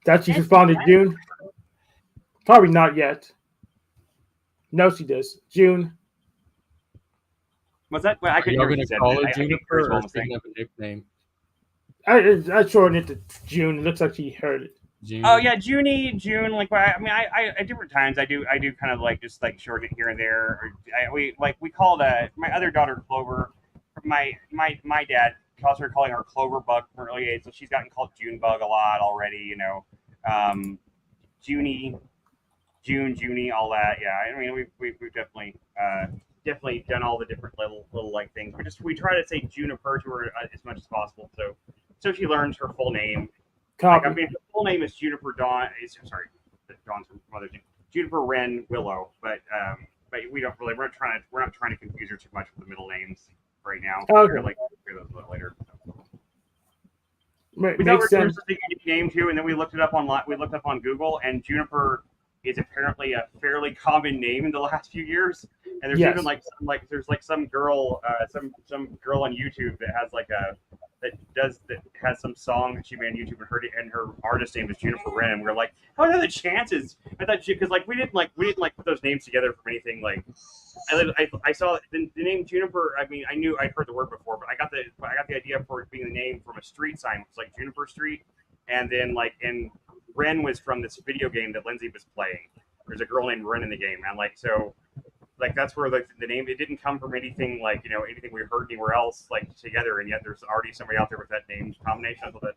That she responded June. Probably not yet. No, she does. June. What's that? Well, I couldn't Y'all hear what gonna you said. call I it think Juniper Chris or was thinking saying. of a nickname? I shortened it to June. It looks like she heard it. June. Oh yeah, June. Like I mean, I at different times I do kind of like just like shorten it here and there. We called my other daughter Clover. My dad calling her Clover Bug from early age, so she's gotten called June Bug a lot already. Junie, Junie, all that. Yeah, I mean we've definitely done all the different little like things. We try to say Juniper to her as much as possible, so she learns her full name. Like, I mean, her full name is Juniper Dawn. Sorry, Dawn's her mother's name. Juniper Wren Willow, but we're not trying to confuse her too much with the middle names right now. Okay. We're figure those out later. Makes We thought sense. a unique name too, and then we looked it up online. We looked up on Google, and Juniper is apparently a fairly common name in the last few years. And there's even there's some girl some girl on YouTube that has some song that she made on YouTube, and her artist name is Juniper Wren. And we were like, how are the chances? I thought because we didn't put those names together from anything like. I saw the name Juniper. I mean, I'd heard the word before, but I got the idea for it being the name from a street sign. It's like Juniper Street, and then and Ren was from this video game that Lindsay was playing. There's a girl named Ren in the game, and that's where the name. It didn't come from anything anything we heard anywhere else together, and yet there's already somebody out there with that name combination. I thought that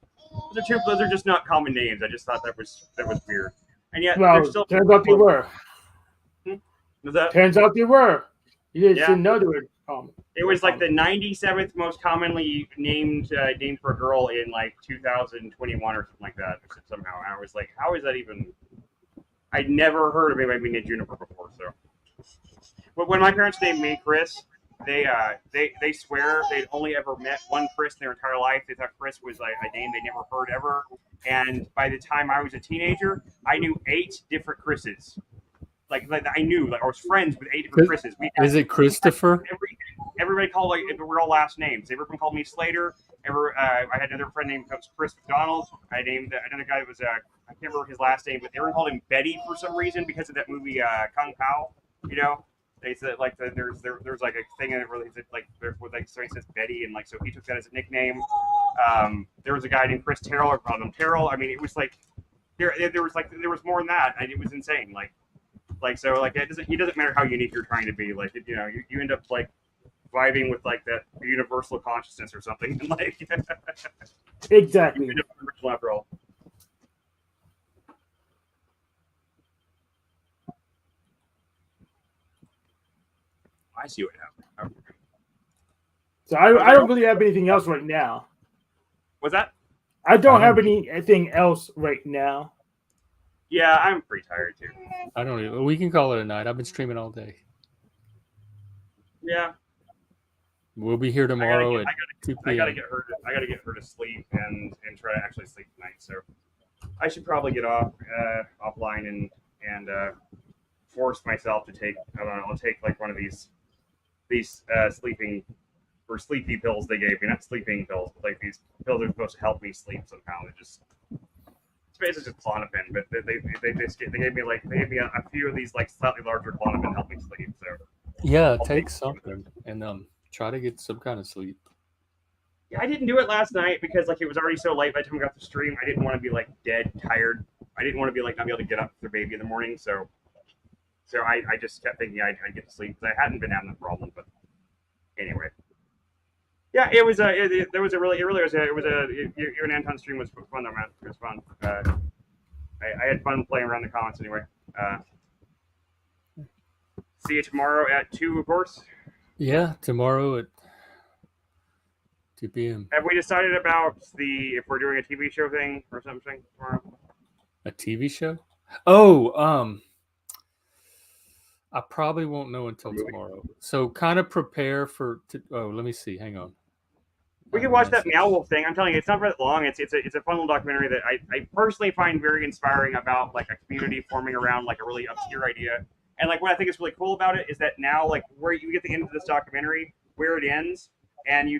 those are just not common names. I just thought that was weird, and yet Well, there's still turns out they were. Turns out they were. You didn't know they were common. It was like the 97th most commonly named name for a girl in 2021 or something like that. Somehow, I was like, how is that even? I'd never heard of anybody being named Juniper before. So, but when my parents named me Chris, they swear they'd only ever met one Chris in their entire life. They thought Chris was a name they never heard ever. And by the time I was a teenager, I knew 8 different Chris's. I was friends with 8 different Chris's. Is it Christopher? Everybody called we're all last names. Everyone called me Slater. I had another friend named Chris McDonald. I named another guy that was I can't remember his last name, but everyone called him Betty for some reason because of that movie Kung Pao. They said there's a thing in it where they said somebody says Betty, and so he took that as a nickname. There was a guy named Chris Terrell. I called him Terrell. I mean, it was there was more than that. It was insane. It doesn't matter how unique you're trying to be. You end up vibing with that universal consciousness or something. Exactly. You end up original after all. I see what happened. So I don't really have anything else right now. Was that? I don't have anything else right now. Yeah, I'm pretty tired too. I don't even. We can call it a night. I've been streaming all day. Yeah. We'll be here tomorrow at 2 p.m. I gotta get her to sleep and try to actually sleep tonight. So I should probably get offline and force myself to take. I don't know. I'll take like one of these sleeping or sleepy pills they gave me. Not sleeping pills, but like these pills are supposed to help me sleep somehow. It's basically just Klonopin, but they gave me a few of these like slightly larger Klonopin to help me sleep. So yeah, take something and try to get some kind of sleep. Yeah, I didn't do it last night because like it was already so late by the time we got to stream. I didn't want to be like dead tired. I didn't want to be like not be able to get up with their baby in the morning. So I just kept thinking I'd get to sleep because I hadn't been having that problem. But anyway, yeah, it was you and Anton's stream was fun though, man. It was fun. I had fun playing around the comments anyway. See you tomorrow at 2, of course. Yeah, tomorrow at 2 p.m. Have we decided about if we're doing a TV show thing or something tomorrow? A TV show? Oh, I probably won't know until tomorrow. So kind of prepare for. Let me see. Hang on. We can watch that Meow Wolf thing. I'm telling you, it's not very long. It's a fun little documentary that I personally find very inspiring about like a community forming around like a really obscure idea. And like what I think is really cool about it is that now like where you get the end of this documentary, where it ends, and you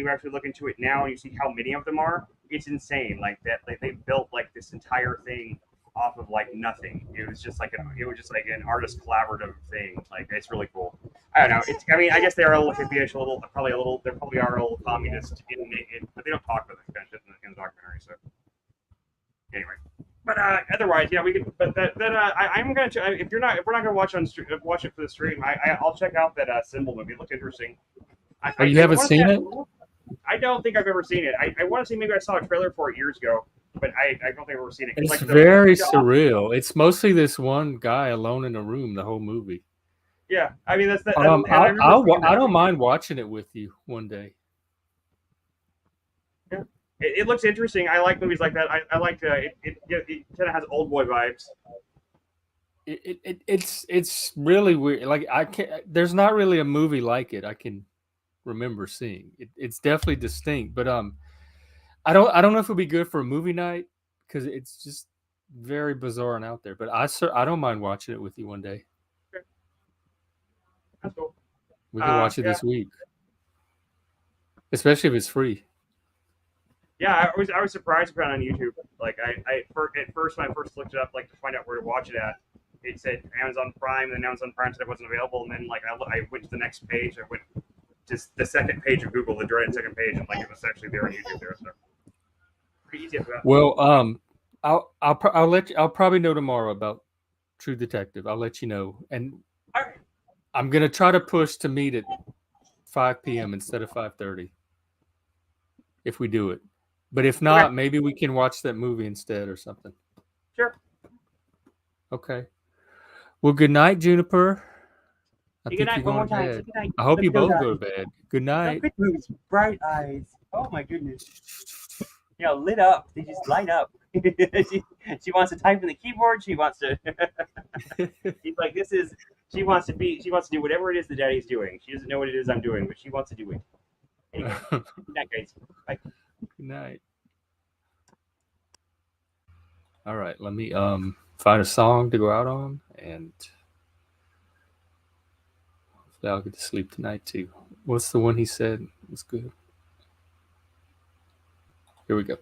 actually look into it now and you see how many of them are. It's insane. Like that, like they built like this entire thing off of like nothing. It was just like an artist collaborative thing. Like it's really cool. I don't know. I guess they are a little probably are a little communist but they don't talk about that kind of shit in the documentary. So anyway, but otherwise, yeah, we could. But I'm gonna if we're not gonna watch it for the stream, I'll check out that Symbol movie. It looks interesting. You haven't seen it? I don't think I've ever seen it. I want to see. Maybe I saw a trailer for it years ago, but I don't think I've ever seen it. It's like very surreal. It's mostly this one guy alone in a room the whole movie. Yeah, I mean that's. I don't mind watching it with you one day. Yeah, it looks interesting. I like movies like that. I like it kind of has old boy vibes. It's really weird. Like there's not really a movie like it I can remember seeing. It's definitely distinct, but I don't know if it'll be good for a movie night because it's just very bizarre and out there. But I don't mind watching it with you one day. Okay. That's cool. We can watch it this week, especially if it's free. Yeah, I was surprised about it on YouTube. Like at first when I first looked it up, like to find out where to watch it at, it said Amazon Prime, and then Amazon Prime said it wasn't available, and then like I went to the next page. I went to the second page of Google, the dreaded second page, and like it was actually there on YouTube there. So pretty easy after that. Well, I'll let you. I'll probably know tomorrow about True Detective. I'll let you know, and I'm gonna try to push to meet at 5 p.m. instead of 5:30 if we do it. But if not, maybe we can watch that movie instead or something. Sure. Okay. Well, good night, Juniper. Good night. One more time. I hope you both go to bed. Good night. Good moves, bright eyes. Oh my goodness. Lit up. They just light up. she wants to type in the keyboard. She wants to. She's like, this is. She wants to do whatever it is the daddy's doing. She doesn't know what it is I'm doing, but she wants to do it. Anyway, good night, guys. Bye. Good night. All right, let me find a song to go out on, and hopefully I'll get to sleep tonight too. What's the one he said was good? Here we go.